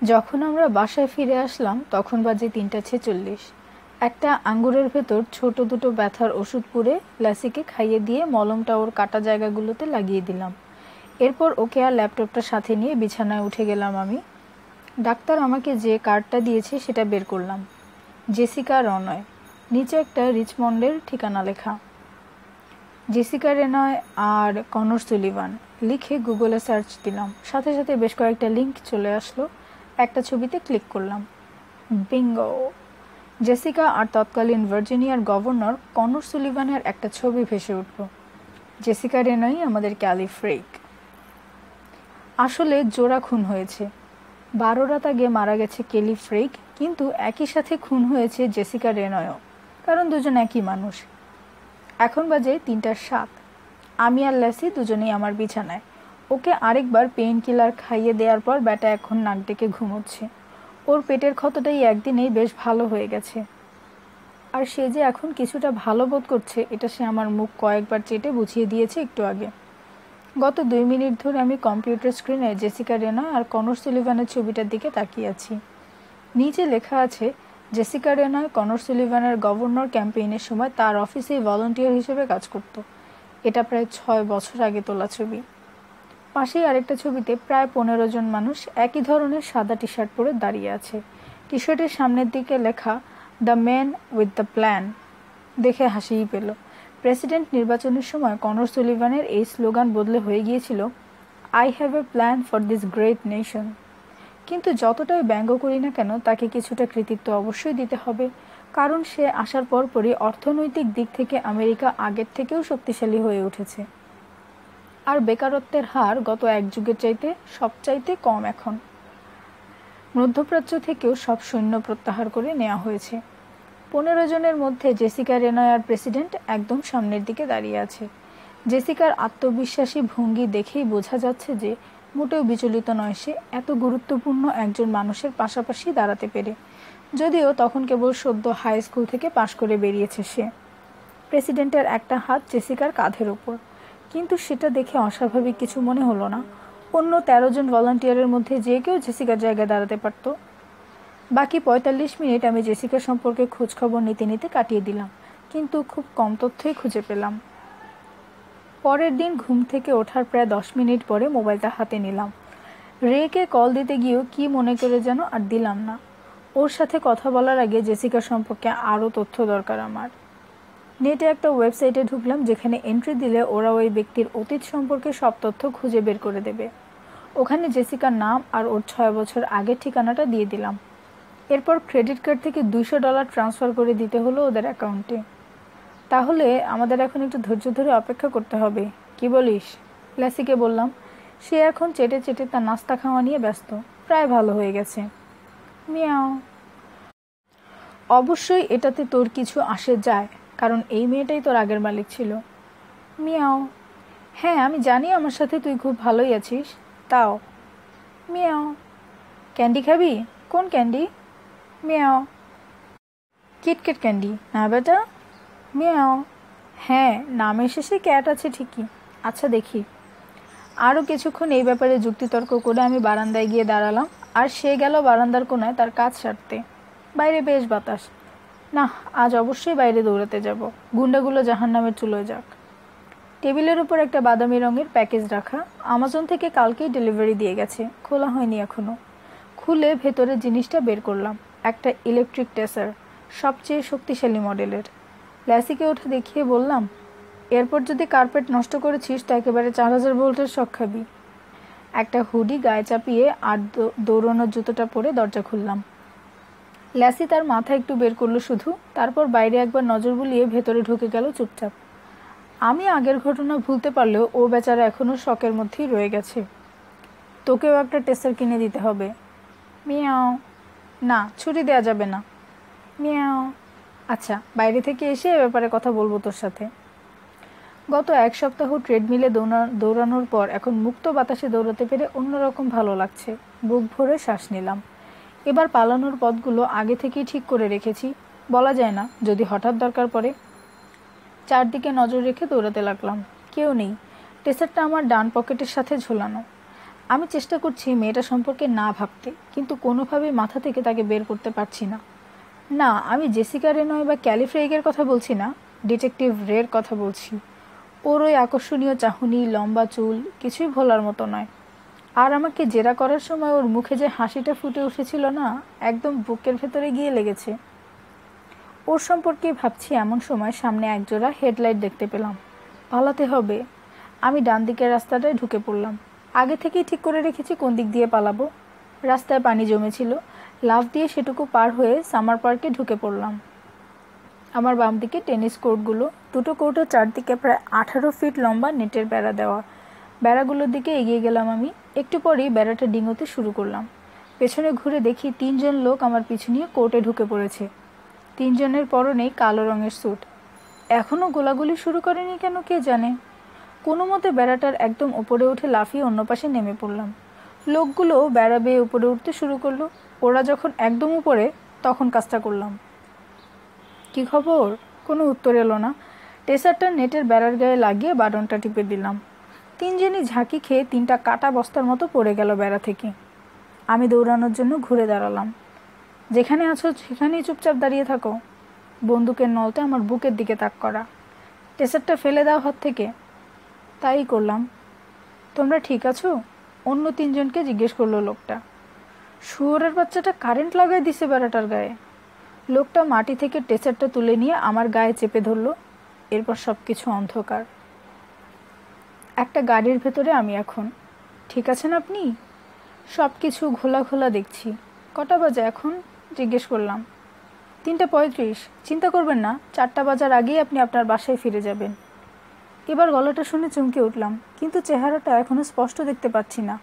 যখন আমরা বাসায় ফিরে আসলাম তখন বাজে ৩:৪৬। একটা আঙ্গুরের ভেতর ছোট দুটো ব্যথার ওষুধ পুরে ল্যাসিকে খাইয়ে দিয়ে মলমটা ওর কাটা জায়গাগুলোতে লাগিয়ে দিলাম। এরপর ওকে আর ল্যাপটপটা সাথে নিয়ে বিছানায় উঠে গেলাম আমি। ডাক্তার আমাকে যে কার্ডটা দিয়েছে সেটা বের করলাম। জেসিকা রনয়, নিচে একটা রিচমন্ডের ঠিকানা লেখা। জেসিকা রেনয় আর কনর সুলিভান লিখে গুগলে সার্চ দিলাম, সাথে সাথে বেশ কয়েকটা লিঙ্ক চলে আসলো। একটা ছবিতে ক্লিক করলাম, বিঙ্গো! জেসিকা আর তৎকালীন ভার্জিনিয়ার গভর্নর কনর সুলিভানের একটা ছবি ভেসে উঠল। জেসিকা রেনয় আমাদের ক্যালি ফ্রেক। আসলে জোড়া খুন হয়েছে। 12 রাত আগে মারা গেছে কেলি ফ্রেক, কিন্তু একই সাথে খুন হয়েছে জেসিকা রেনয়ও, কারণ দুজন একই মানুষ। এখন বাজে 3:07। আমি আর ল্যাসি দুজনেই আমার বিছানায়। ওকে আরেকবার পেইন কিলার খাইয়ে দেওয়ার পর ব্যাটা এখন নাক ডেকে ঘুমোচ্ছে। ওর পেটের ক্ষতটাই একদিনেই বেশ ভালো হয়ে গেছে। আর সে যে এখন কিছুটা ভালো বোধ করছে এটা সে আমার মুখ কয়েকবার চেটে বুঝিয়ে দিয়েছে একটু আগে। গত 2 মিনিট ধরে আমি কম্পিউটার স্ক্রিনে জেসিকা রেনয় আর কনর সুলিভানের ছবিটার দিকে তাকিয়ে আছি। নিচে লেখা আছে, জেসিকা রেনয় কনর সুলিভানের গভর্নর ক্যাম্পেইনের সময় তার অফিসেই ভলান্টিয়ার হিসেবে কাজ করত। এটা প্রায় 6 বছর আগে তোলা ছবি। পাশেই আরেকটা ছবিতে প্রায় 15 জন মানুষ একই ধরনের সাদা টি শার্ট পরে দাঁড়িয়ে আছে। টি শার্টের সামনের দিকে লেখা, the man with the plan. দেখে হাসিই পেল। প্রেসিডেন্ট নির্বাচনের সময় কনর সুলিভানের এই স্লোগান বদলে হয়ে গিয়েছিল, I have a plan for this great nation. কিন্তু যতটাই ব্যঙ্গ করি না কেন, তাকে কিছুটা কৃতিত্ব অবশ্যই দিতে হবে, কারণ সে আসার পরপরই অর্থনৈতিক দিক থেকে আমেরিকা আগের থেকেও শক্তিশালী হয়ে উঠেছে। আর বেকারত্বের হার গত এক যুগের চাইতে সবচাইতে কম এখন। মধ্যপ্রাচ্য থেকেও সব সৈন্য প্রত্যাহার করে নেওয়া হয়েছে। 15 জনের মধ্যে জেসিকা রেনয় আর প্রেসিডেন্ট একদম সামনের দিকে দাঁড়িয়ে আছে। জেসিকার আত্মবিশ্বাসী ভঙ্গি দেখেই বোঝা যাচ্ছে যে মোটেও বিচলিত নয় সে এত গুরুত্বপূর্ণ একজন মানুষের পাশাপাশি দাঁড়াতে পেরে, যদিও তখন কেবল সদ্য হাই স্কুল থেকে পাশ করে বেরিয়েছে সে। প্রেসিডেন্টের একটা হাত জেসিকার কাঁধের ওপর, কিন্তু সেটা দেখে অস্বাভাবিক কিছু মনে হলো না। অন্য 13 জন ভলান্টিয়ারের মধ্যে যে কেউ জেসিকার জায়গায় দাঁড়াতে পারত। বাকি 45 মিনিট আমি জেসিকা সম্পর্কে খোঁজখবর নিতে নিতে কাটিয়ে দিলাম, কিন্তু খুব কম তথ্যই খুঁজে পেলাম। পরের দিন ঘুম থেকে ওঠার প্রায় 10 মিনিট পরে মোবাইলটা হাতে নিলাম। রেকে কল দিতে গিয়েও কি মনে করে যেন আর দিলাম না। ওর সাথে কথা বলার আগে জেসিকা সম্পর্কে আরও তথ্য দরকার আমার। নেটে একটা ওয়েবসাইটে ঢুকলাম যেখানে এন্ট্রি দিলে ওরা ওই ব্যক্তির অতীত সম্পর্কে সব তথ্য খুঁজে বের করে দেবে। ওখানে জেসিকার নাম আর ওর 6 বছর আগের ঠিকানাটা দিয়ে দিলাম। এরপর ক্রেডিট কার্ড থেকে $200 ট্রান্সফার করে দিতে হলো ওদের অ্যাকাউন্টে। তাহলে আমাদের এখন একটু ধৈর্য ধরে অপেক্ষা করতে হবে, কি বলিস? ল্যাসিকে বললাম। সে এখন চেটে চেটে তার নাস্তা খাওয়া নিয়ে ব্যস্ত। প্রায় ভালো হয়ে গেছে। মিয়াও। অবশ্যই এটাতে তোর কিছু আসে যায়, কারণ এই মেয়েটাই তোর আগের মালিক ছিল। মিয়াও। হ্যাঁ, আমি জানি আমার সাথে তুই খুব ভালোই আছিস, তাও। মিয়াও। ক্যান্ডি খাবি? কোন ক্যান্ডি? মিয়াও। কিটক্যাট ক্যান্ডি না বেটা? মিয়াও। হ্যাঁ, নামের শেষে ক্যাট আছে ঠিকই। আচ্ছা দেখি। আরও কিছুক্ষণ এই ব্যাপারে যুক্তিতর্ক করে আমি বারান্দায় গিয়ে দাঁড়ালাম, আর সে গেল বারান্দার কোনায় তার কাজ সারতে। বাইরে বেশ বাতাস। না, আজ অবশ্যই বাইরে দৌড়াতে যাব। গুন্ডাগুলো জাহান্নামের চুলোয় যাক। টেবিলের উপর একটা বাদামি রঙের প্যাকেজ রাখা, আমাজন থেকে কালকেই ডেলিভারি দিয়ে গেছে, খোলা হয়নি এখনও। খুলে ভেতরের জিনিসটা বের করলাম, একটা ইলেকট্রিক টেসার, সবচেয়ে শক্তিশালী মডেলের। ল্যাসিকে ওঠা দেখিয়ে বললাম, এরপর যদি কার্পেট নষ্ট করেছিস তো একেবারে 4000 ভোল্টের শক খাবি। একটা হুডি গায়ে চাপিয়ে আর দৌড়ানোর জুতোটা পরে দরজা খুললাম। ল্যাসি তার মাথা একটু বের করলো শুধু, তারপর বাইরে একবার নজর বুলিয়ে ভেতরে ঢুকে গেল চুপচাপ। আমি আগের ঘটনা ভুলতে পারলেও ও বেচারা এখনও শকের মধ্যেই রয়ে গেছে। তোকেও একটা টেসার কিনে দিতে হবে। মিয়াও। না, ছুটি দেওয়া যাবে না। মিয়াও। আচ্ছা, বাইরে থেকে এসে এ ব্যাপারে কথা বলবো তোর সাথে। গত 1 সপ্তাহ ট্রেডমিলে দৌড়ানোর পর এখন মুক্ত বাতাসে দৌড়াতে পেরে অন্যরকম ভালো লাগছে। বুক ভরে শ্বাস নিলাম। এবার পালানোর পথগুলো আগে থেকেই ঠিক করে রেখেছি, বলা যায় না যদি হঠাৎ দরকার পড়ে। চারদিকে নজর রেখে দৌড়াতে লাগলাম। কেউ নেই। টেসারটা আমার ডান পকেটের সাথে ঝোলানো। আমি চেষ্টা করছি মেয়েটা সম্পর্কে না ভাবতে, কিন্তু কোনোভাবেই মাথা থেকে তাকে বের করতে পারছি না। না, আমি জেসিকা রেনয় বা ক্যালি ফ্রেইগের কথা বলছি না, ডিটেকটিভ রের কথা বলছি। ওর ওই আকর্ষণীয় চাহনি, লম্বা চুল কিছুই ভোলার মতো নয়। আর আমাকে জেরা করার সময় ওর মুখে যে হাসিটা ফুটে উঠেছিল না, একদম বুকের ভেতরে গিয়ে লেগেছে। ওর সম্পর্কে ভাবছি এমন সময় সামনে একজোড়া হেডলাইট দেখতে পেলাম। পালাতে হবে। আমি ডান দিকের রাস্তাটায় ঢুকে পড়লাম। আগে থেকেই ঠিক করে রেখেছি কোন দিক দিয়ে পালাবো। রাস্তায় পানি জমেছিল, লাফ দিয়ে সেটুকু পার হয়ে সামার পার্কে ঢুকে পড়লাম। আমার বাম দিকে টেনিস কোর্টগুলো, দুটো কোর্টের চারদিকে প্রায় 18 ফিট লম্বা নেটের বেড়া দেওয়া। বেড়াগুলোর দিকে এগিয়ে গেলাম আমি। একটু পরেই বেড়াটা ডিঙোতে শুরু করলাম। পেছনে ঘুরে দেখি 3 জন লোক আমার পিছু নিয়ে কোর্টে ঢুকে পড়েছে। 3 জনের পরনেই কালো রঙের স্যুট। এখনও গোলাগুলি শুরু করেনি কেন কে জানে। কোনো মতে বেড়াটার একদম উপরে উঠে লাফিয়ে অন্য পাশে নেমে পড়লাম। লোকগুলো বেড়া বেয়ে উপরে উঠতে শুরু করলো। ওরা যখন একদম উপরে, তখন কাজটা করলাম। কি খবর? কোনো উত্তর এলো না। টেসারটা নেটের বেড়ার গায়ে লাগিয়ে বাটনটা টিপে দিলাম। 3 জনই ঝাঁকি খেয়ে 3টা কাটা বস্তার মতো পড়ে গেল বেড়া থেকে। আমি দৌড়ানোর জন্য ঘুরে দাঁড়ালাম। যেখানে আছো সেখানেই চুপচাপ দাঁড়িয়ে থাকো। বন্দুকের নলটা আমার বুকের দিকে তাক করা। টেসারটা ফেলে দাও হাত থেকে। তাই করলাম। তোমরা ঠিক আছো? অন্য 3 জনকে জিজ্ঞেস করলো লোকটা। শুয়োরের বাচ্চাটা কারেন্ট লাগাই দিছে বেড়াটার গায়ে। লোকটা মাটি থেকে টেসারটা তুলে নিয়ে আমার গায়ে চেপে ধরলো। এরপর সব কিছু অন্ধকার। একটা গাড়ির ভেতরে আমি এখন। ঠিক আছেন আপনি? সব কিছু ঘোলা ঘোলা দেখছি। কটা বাজে এখন? জিজ্ঞেস করলাম। 3:35। চিন্তা করবেন না, 4টা বাজার আগেই আপনি আপনার বাসায় ফিরে যাবেন। এবার গলাটা শুনে চমকে উঠলাম, কিন্তু চেহারাটা এখনো স্পষ্ট দেখতে পাচ্ছি না।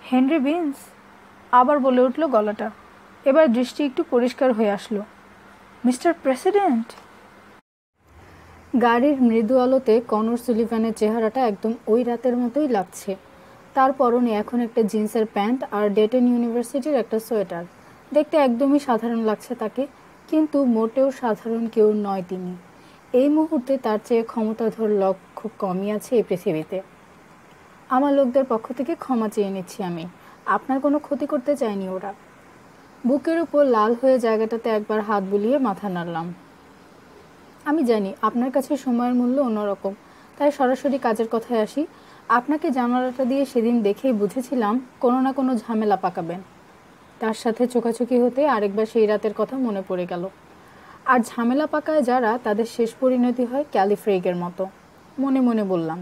Henry beans? আবার বলে উঠল গলাটা। এবার দৃষ্টি একটু পরিষ্কার হয়ে আসলো। Mister president? গাড়ির মৃদু আলোতে কনর সুলিভানের চেহারাটা একদম ওই রাতের মতোই লাগছে। তার পরনে এখন একটা জিন্সের প্যান্ট আর ডেটন ইউনিভার্সিটির একটা সোয়েটার। দেখতে একদমই সাধারণ লাগছে তাকে, কিন্তু মোটেও সাধারণ কেউ নয় তিনি। এই মুহূর্তে তার চেয়ে ক্ষমতাধর লোক খুব কমই আছে এই পৃথিবীতে। আমার লোকদের পক্ষ থেকে ক্ষমা চেয়ে নিচ্ছি আমি। আপনার কোনো ক্ষতি করতে চায়নি ওরা। বুকের উপর লাল হয়ে জায়গাটাতে একবার হাত বুলিয়ে মাথা নাড়লাম। আমি জানি আপনার কাছে সময়ের মূল্য অন্যরকম, তাই সরাসরি কাজের কথায় আসি। আপনাকে জানালাটা দিয়ে সেদিন দেখেই বুঝেছিলাম কোনো না কোনো ঝামেলা পাকাবেন। তার সাথে চোখাচোখি হতে আরেকবার সেই রাতের কথা মনে পড়ে গেল। আর ঝামেলা পাকায় যারা, তাদের শেষ পরিণতি হয় ক্যালি ফ্রেইগের মতো। মনে মনে বললাম,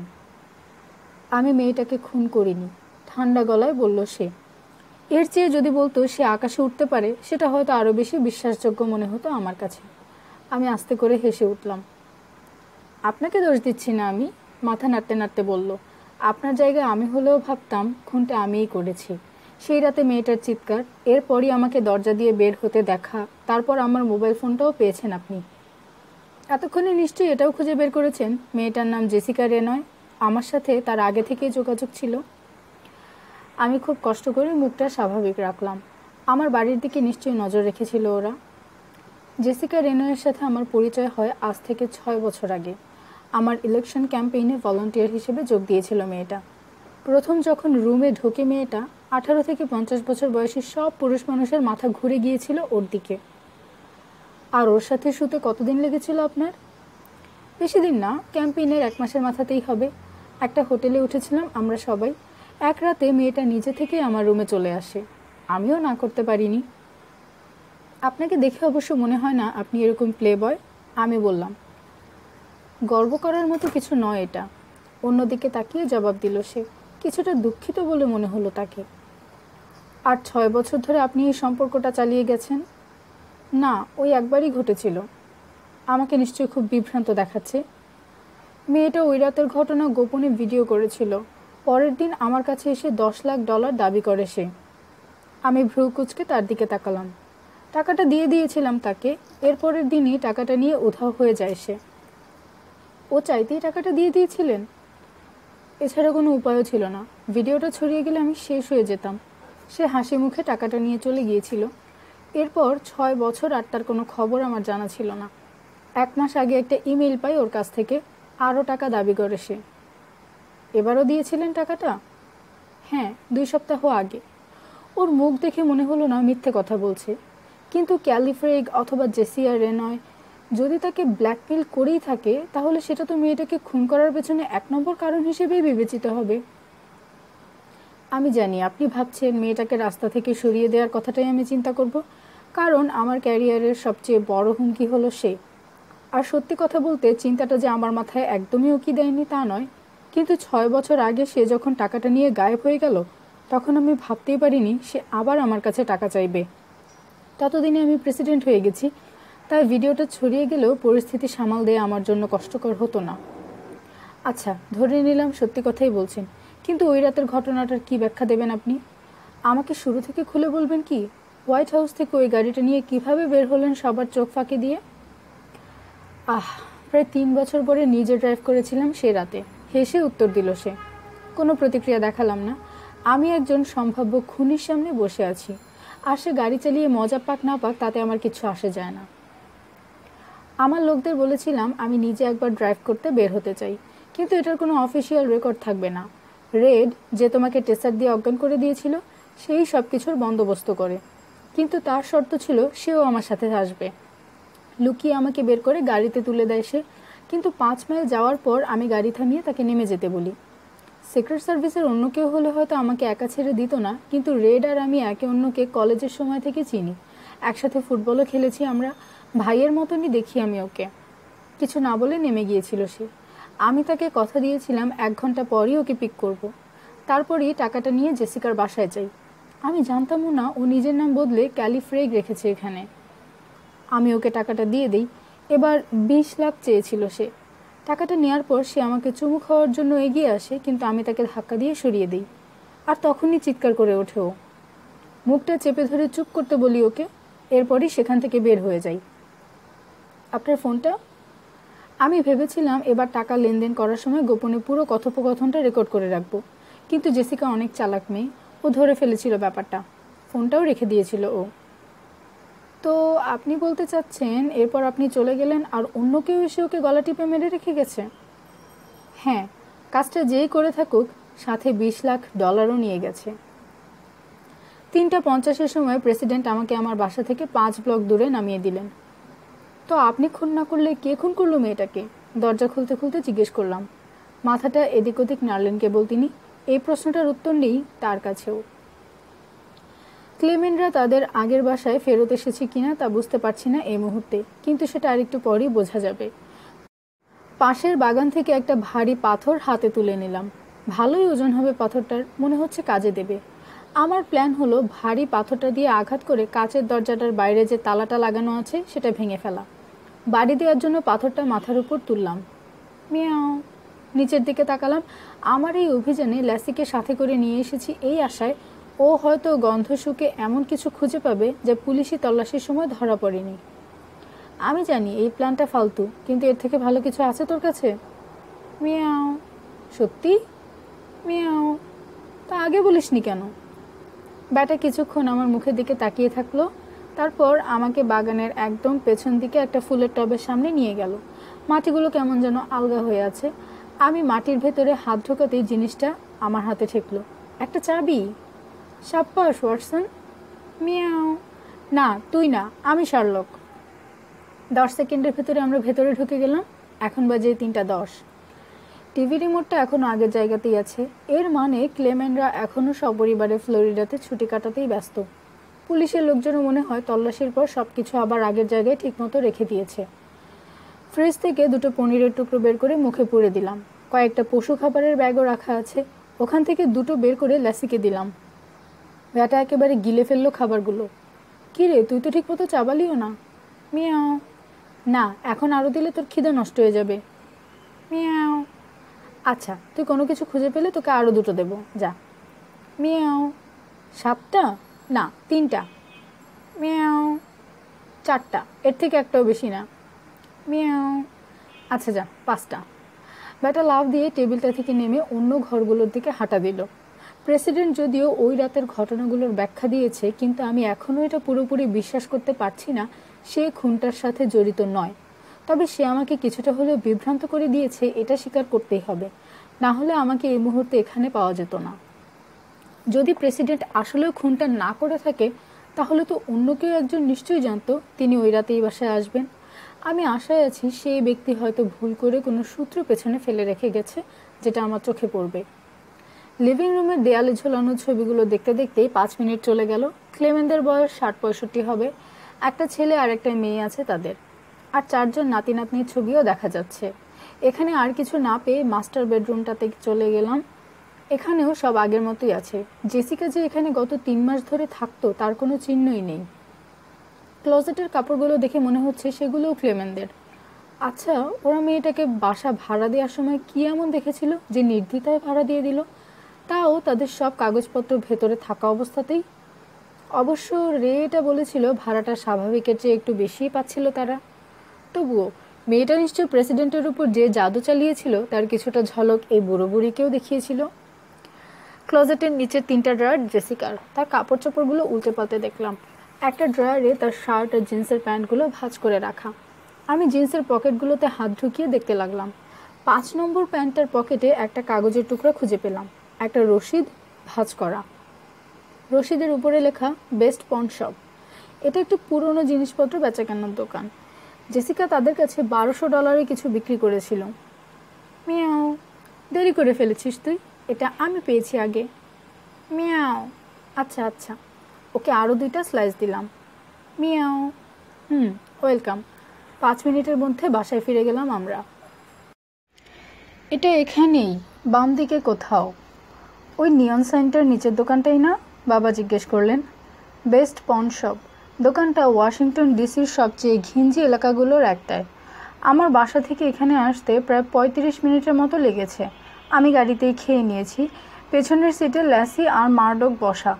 আমি মেয়েটাকে খুন করিনি। ঠান্ডা গলায় বলল সে। এর চেয়ে যদি বলতো সে আকাশে উঠতে পারে, সেটা হয়তো আরও বেশি বিশ্বাসযোগ্য মনে হতো আমার কাছে। আমি আস্তে করে হেসে উঠলাম। আপনাকে দোষ দিচ্ছি না আমি, মাথা নাড়তে নাড়তে বলল। আপনার জায়গায় আমি হলেও ভাবতাম খুনটা আমিই করেছি। সেই রাতে মেয়েটার চিৎকার, এরপরই আমাকে দরজা দিয়ে বের হতে দেখা, তারপর আমার মোবাইল ফোনটাও পেয়েছেন আপনি। এতক্ষণে নিশ্চয়ই এটাও খুঁজে বের করেছেন মেয়েটার নাম জেসিকা রেনয়। আমার সাথে তার আগে থেকেই যোগাযোগ ছিল। আমি খুব কষ্ট করে মুখটা স্বাভাবিক রাখলাম। আমার বাড়ির দিকে নিশ্চয়ই নজর রেখেছিল ওরা। জেসিকা রেনয়ের সাথে আমার পরিচয় হয় আজ থেকে 6 বছর আগে। আমার ইলেকশন ক্যাম্পেইনে ভলান্টিয়ার হিসেবে যোগ দিয়েছিল মেয়েটা। প্রথম যখন রুমে ঢোকে মেয়েটা, 18 থেকে 50 বছর বয়সী সব পুরুষ মানুষের মাথা ঘুরে গিয়েছিল ওর দিকে। আর ওর সাথে শুতে কতদিন লেগেছিল আপনার? বেশি দিন না, ক্যাম্পেইনের 1 মাসের মাথাতেই হবে। একটা হোটেলে উঠেছিলাম আমরা সবাই। এক রাতে মেয়েটা নিজে থেকেই আমার রুমে চলে আসে। আমিও না করতে পারিনি। আপনাকে দেখে অবশ্য মনে হয় না আপনি এরকম প্লে বয়। আমি বললাম, গর্ব করার মতো কিছু নয় এটা। অন্যদিকে তাকিয়ে জবাব দিল সে, কিছুটা দুঃখিত বলে মনে হলো তাকে। আর 6 বছর ধরে আপনি এই সম্পর্কটা চালিয়ে গেছেন? না, ওই একবারই ঘটেছিল। আমাকে নিশ্চয়ই খুব বিভ্রান্ত দেখাচ্ছে। মেয়েটা ওই রাতের ঘটনা গোপনে ভিডিও করেছিল। পরের দিন আমার কাছে এসে $10 লাখ দাবি করে সে। আমি ভ্রু কুঁচকে তার দিকে তাকালাম। টাকাটা দিয়ে দিয়েছিলাম তাকে। এরপরের দিনই টাকাটা নিয়ে উধাও হয়ে যায় সে। ও চাইতেই টাকাটা দিয়ে দিয়েছিলেন? এছাড়া কোনো উপায়ও ছিল না। ভিডিওটা ছড়িয়ে গেলে আমি শেষ হয়ে যেতাম। সে হাসি মুখে টাকাটা নিয়ে চলে গিয়েছিল। এরপর 6 বছর আর তার কোনো খবর আমার জানা ছিল না। 1 মাস আগে একটা ইমেল পাই ওর কাছ থেকে, আরও টাকা দাবি করে সে। এবারও দিয়েছিলেন টাকাটা? হ্যাঁ, 2 সপ্তাহ আগে। ওর মুখ দেখে মনে হলো না মিথ্যে কথা বলছে, কিন্তু ক্যালি ফ্রেগ অথবা জেসিয়া রেনয় যদি তাকে ব্ল্যাকমেল করেই থাকে, তাহলে সেটা তো মেয়েটাকে খুন করার পেছনে 1 নম্বর কারণ হিসেবেই বিবেচিত হবে। আমি জানি আপনি ভাবছেন মেয়েটাকে রাস্তা থেকে সরিয়ে দেওয়ার কথাটাই আমি চিন্তা করব, কারণ আমার ক্যারিয়ারের সবচেয়ে বড় হুমকি হলো সে। আর সত্যি কথা বলতে, চিন্তাটা যে আমার মাথায় একদমই উকি দেয়নি তা নয়, কিন্তু 6 বছর আগে সে যখন টাকাটা নিয়ে গায়েব হয়ে গেল, তখন আমি ভাবতেই পারিনি সে আবার আমার কাছে টাকা চাইবে। ততদিনে আমি প্রেসিডেন্ট হয়ে গেছি, তাই ভিডিওটা ছড়িয়ে গেলেও পরিস্থিতি সামাল দেয়া আমার জন্য কষ্টকর হতো না। আচ্ছা, ধরে নিলাম সত্যি কথাই বলছেন, কিন্তু ওই রাতের ঘটনাটার কি ব্যাখ্যা দেবেন আপনি? আমাকে শুরু থেকে খুলে বলবেন কি? হোয়াইট হাউস থেকে ওই গাড়িটা নিয়ে কিভাবে বের হলেন সবার চোখ ফাঁকি দিয়ে? প্রায় 3 বছর পরে নিজে ড্রাইভ করেছিলাম সে রাতে, হেসে উত্তর দিল সে। কোনো প্রতিক্রিয়া দেখালাম না। আমি একজন সম্ভাব্য খুনির সামনে বসে আছি, আর সে গাড়ি চালিয়ে মজা পাক না পাক তাতে আমার কিছু আসে যায় না। আমার লোকদের বলেছিলাম আমি নিজে একবার ড্রাইভ করতে বের হতে চাই, কিন্তু এটার কোনো অফিসিয়াল রেকর্ড থাকবে না। রেড, যে তোমাকে টেসার দিয়ে অজ্ঞান করে দিয়েছিল, সেই সব কিছুর বন্দোবস্ত করে, কিন্তু তার শর্ত ছিল সেও আমার সাথে আসবে। লুকিয়ে আমাকে বের করে গাড়িতে তুলে দেয় সে, কিন্তু 5 মাইল যাওয়ার পর আমি গাড়ি থামিয়ে তাকে নেমে যেতে বলি। সিক্রেট সার্ভিসের অন্য কেউ হলে হয়তো আমাকে একা ছেড়ে দিত না, কিন্তু রেড আর আমি একে অন্যকে কলেজের সময় থেকে চিনি, একসাথে ফুটবলও খেলেছি আমরা, ভাইয়ের মতনই দেখি আমি ওকে। কিছু না বলে নেমে গিয়েছিল সে। আমি তাকে কথা দিয়েছিলাম 1 ঘন্টা পরই ওকে পিক করব। তারপরই টাকাটা নিয়ে জেসিকার বাসায় যাই। আমি জানতামও না ও নিজের নাম বদলে ক্যালি ফ্রেগ রেখেছে এখানে। আমি ওকে টাকাটা দিয়ে দিই। এবার 20 লাখ চেয়েছিল সে। টাকাটা নেওয়ার পর সে আমাকে চুমু খাওয়ার জন্য এগিয়ে আসে, কিন্তু আমি তাকে ধাক্কা দিয়ে সরিয়ে দিই। আর তখনই চিৎকার করে ওঠে ও। মুখটা চেপে ধরে চুপ করতে বলি ওকে, এরপরই সেখান থেকে বের হয়ে যাই। আপনার ফোনটা? আমি ভেবেছিলাম এবার টাকা লেনদেন করার সময় গোপনে পুরো কথোপকথনটা রেকর্ড করে রাখবো, কিন্তু জেসিকা অনেক চালাক মেয়ে, ও ধরে ফেলেছিল ব্যাপারটা। ফোনটাও রেখে দিয়েছিল ও। তো আপনি বলতে চাচ্ছেন এরপর আপনি চলে গেলেন আর অন্য কেউ এসে ওকে গলা টিপে মেরে রেখে গেছে? হ্যাঁ, কাজটা যেই করে থাকুক সাথে $20 লাখ নিয়ে গেছে। 3:50-এর সময় প্রেসিডেন্ট আমাকে আমার বাসা থেকে 5 ব্লক দূরে নামিয়ে দিলেন। তো আপনি খুন না করলে কে খুন করলো মেয়েটাকে? দরজা খুলতে খুলতে জিজ্ঞেস করলাম। মাথাটা এদিক ওদিক নাড়লেন কেবল তিনি। এই প্রশ্নটার উত্তর নেই তার কাছেও। ক্লেমেনরা তাদের আগের বাসায় ফেরত এসেছে কিনা তা বুঝতে পারছি না এই মুহূর্তে, কিন্তু সেটা আরেকটু পরেই বোঝা যাবে। পাশের বাগান থেকে একটা ভারী পাথর হাতে তুলে নিলাম। ভালোই ওজন হবে পাথরটার, মনে হচ্ছে কাজে দেবে। আমার প্ল্যান হলো ভারী পাথরটা দিয়ে আঘাত করে কাচের দরজাটার বাইরে যে তালাটা লাগানো আছে সেটা ভেঙে ফেলা। বাড়ি দেওয়ার জন্য পাথরটা মাথার উপর তুললাম। মিয়াও। নিচের দিকে তাকালাম। আমার এই অভিযানে ল্যাসিকে সাথে করে নিয়ে এসেছি এই আশায় ও হয়তো গন্ধ শুকে এমন কিছু খুঁজে পাবে যা পুলিশি তল্লাশির সময় ধরা পড়েনি। আমি জানি এই প্ল্যানটা ফালতু, কিন্তু এর থেকে ভালো কিছু আছে তোর কাছে? মিয়াও। সত্যি? মিয়াও। তা আগে বলিসনি কেন? ব্যাটা কিছুক্ষণ আমার মুখের দিকে তাকিয়ে থাকলো, তারপর আমাকে বাগানের একদম পেছন দিকে একটা ফুলের টবের সামনে নিয়ে গেল। মাটিগুলো কেমন যেন আলগা হয়ে আছে। আমি মাটির ভেতরে হাত ঢোকাতেই জিনিসটা আমার হাতে ঠেকলো। একটা চাবি। সাব্বাস ওয়াটসন। মিয়াও। না, তুই না, আমি শার্লক। 10 সেকেন্ডের ভেতরে আমরা ভেতরে ঢুকে গেলাম। এখন বাজে 3:10। টিভি রিমোটটা এখনও আগের জায়গাতেই আছে। এর মানে ক্লেমেনরা এখনও সপরিবারে ফ্লোরিডাতে ছুটি কাটাতেই ব্যস্ত। পুলিশের লোকজনও মনে হয় তল্লাশির পর সব কিছু আবার আগের জায়গায় ঠিকমতো রেখে দিয়েছে। ফ্রিজ থেকে 2টো পনিরের টুকরো বের করে মুখে পুরে দিলাম। কয়েকটা পশু খাবারের ব্যাগও রাখা আছে, ওখান থেকে 2টো বের করে ল্যাসিকে দিলাম। ব্যাটা একেবারে গিলে ফেললো খাবারগুলো। কী রে, তুই তো ঠিক মতো চাবালিও না। মিয়াও। না, এখন আরও দিলে তোর খিদে নষ্ট হয়ে যাবে। মিয়াও। আচ্ছা, তুই কোনো কিছু খুঁজে পেলে তোকে আরও 2টো দেবো, যা। মিয়াও। 7টা? না, 3টা। মিয়াও। 4টা, এর থেকে একটাও বেশি না। মিয়াও। আচ্ছা যা, 5টা। ব্যাটা লাফ দিয়ে টেবিলটা থেকে নেমে অন্য ঘরগুলোর দিকে হাঁটা দিল। প্রেসিডেন্ট যদিও ওই রাতের ঘটনাগুলোর ব্যাখ্যা দিয়েছে, কিন্তু আমি এখনও এটা পুরোপুরি বিশ্বাস করতে পারছি না সে খুনটার সাথে জড়িত নয়। তবে সে আমাকে কিছুটা হলেও বিভ্রান্ত করে দিয়েছে, এটা স্বীকার করতেই হবে, না হলে আমাকে এই মুহূর্তে এখানে পাওয়া যেত না। যদি প্রেসিডেন্ট আসলেও খুনটা না করে থাকে তাহলে তো অন্য কেউ একজন নিশ্চয়ই জানতো তিনি ওই রাতেই বাসায় আসবেন। আমি আশায় আছি সেই ব্যক্তি হয়তো ভুল করে কোনো সূত্র পেছনে ফেলে রেখে গেছে যেটা আমার চোখে পড়বে। লিভিং রুমের দেয়ালে ঝোলানো ছবিগুলো দেখতে দেখতেই 5 মিনিট চলে গেল। ক্লেমেনদের বয়স 60-65 হবে। একটা ছেলে আর একটা মেয়ে আছে তাদের, আর 4 জন নাতি নাতনির ছবিও দেখা যাচ্ছে। এখানে আর কিছু না পেয়ে মাস্টার বেডরুমটাতে চলে গেলাম। এখানেও সব আগের মতোই আছে। জেসিকা যে এখানে গত 3 মাস ধরে থাকতো তার কোনো চিহ্নই নেই। ক্লোজেটের কাপড়গুলো দেখে মনে হচ্ছে সেগুলোও ক্লেমেনদের। আচ্ছা, ওরা মেয়েটাকে বাসা ভাড়া দেওয়ার সময় কি এমন দেখেছিল যে নির্দ্বিধায় ভাড়া দিয়ে দিল, তাও তাদের সব কাগজপত্র ভেতরে থাকা অবস্থাতেই। অবশ্য রে এটা বলেছিল ভাড়াটা স্বাভাবিকের চেয়ে একটু বেশিই পাচ্ছিল তারা। তবুও মেয়েটা নিশ্চয় প্রেসিডেন্টের উপর যে জাদু চালিয়েছিল তার কিছুটা ঝলক এই বুড়ো বুড়িকেও দেখিয়েছিল। ক্লোজেটের নিচের 3টা ড্রয়ার জেসিকার। তার কাপড় চোপড়গুলো উল্টে পাল্টে দেখলাম। একটা ড্রয়ারে তার শার্ট আর জিন্সের প্যান্টগুলো ভাঁজ করে রাখা। আমি জিন্সের পকেটগুলোতে হাত ঢুকিয়ে দেখতে লাগলাম। 5 নম্বর প্যান্টটার পকেটে একটা কাগজের টুকরা খুঁজে পেলাম, একটা রসিদ ভাঁজ করা। রসিদের উপরে লেখা বেস্ট পন শপ। এটা একটু পুরনো জিনিসপত্র বেচাকেনার দোকান। জেসিকা তাদের কাছে $1200 কিছু বিক্রি করেছিল। মিয়াও, দেরি করে ফেলেছিস তুই, এটা আমি পেয়েছি আগে। মিয়াও, আচ্ছা আচ্ছা, ওকে আরও 2টা স্লাইস দিলাম। Miao, welcome. 5 মিনিটের মধ্যে বাসায় ফিরে গেলাম আমরা। এটা এখানেই, বাম দিকে কোথাও। ওই নিয়ন সাইনটার নিচের দোকানটাই না? বাবা জিজ্ঞেস করলেন। বেস্ট পন শপ। দোকানটা ওয়াশিংটন ডিসির সবচেয়ে ঘিঞ্জি এলাকাগুলোর একটায়। আমার বাসা থেকে এখানে আসতে প্রায় 35 মিনিটের মতো লেগেছে। আমি গাড়িতেই খেয়ে নিয়েছি। পেছনের সিটে ল্যাসি আর মারডক বসা।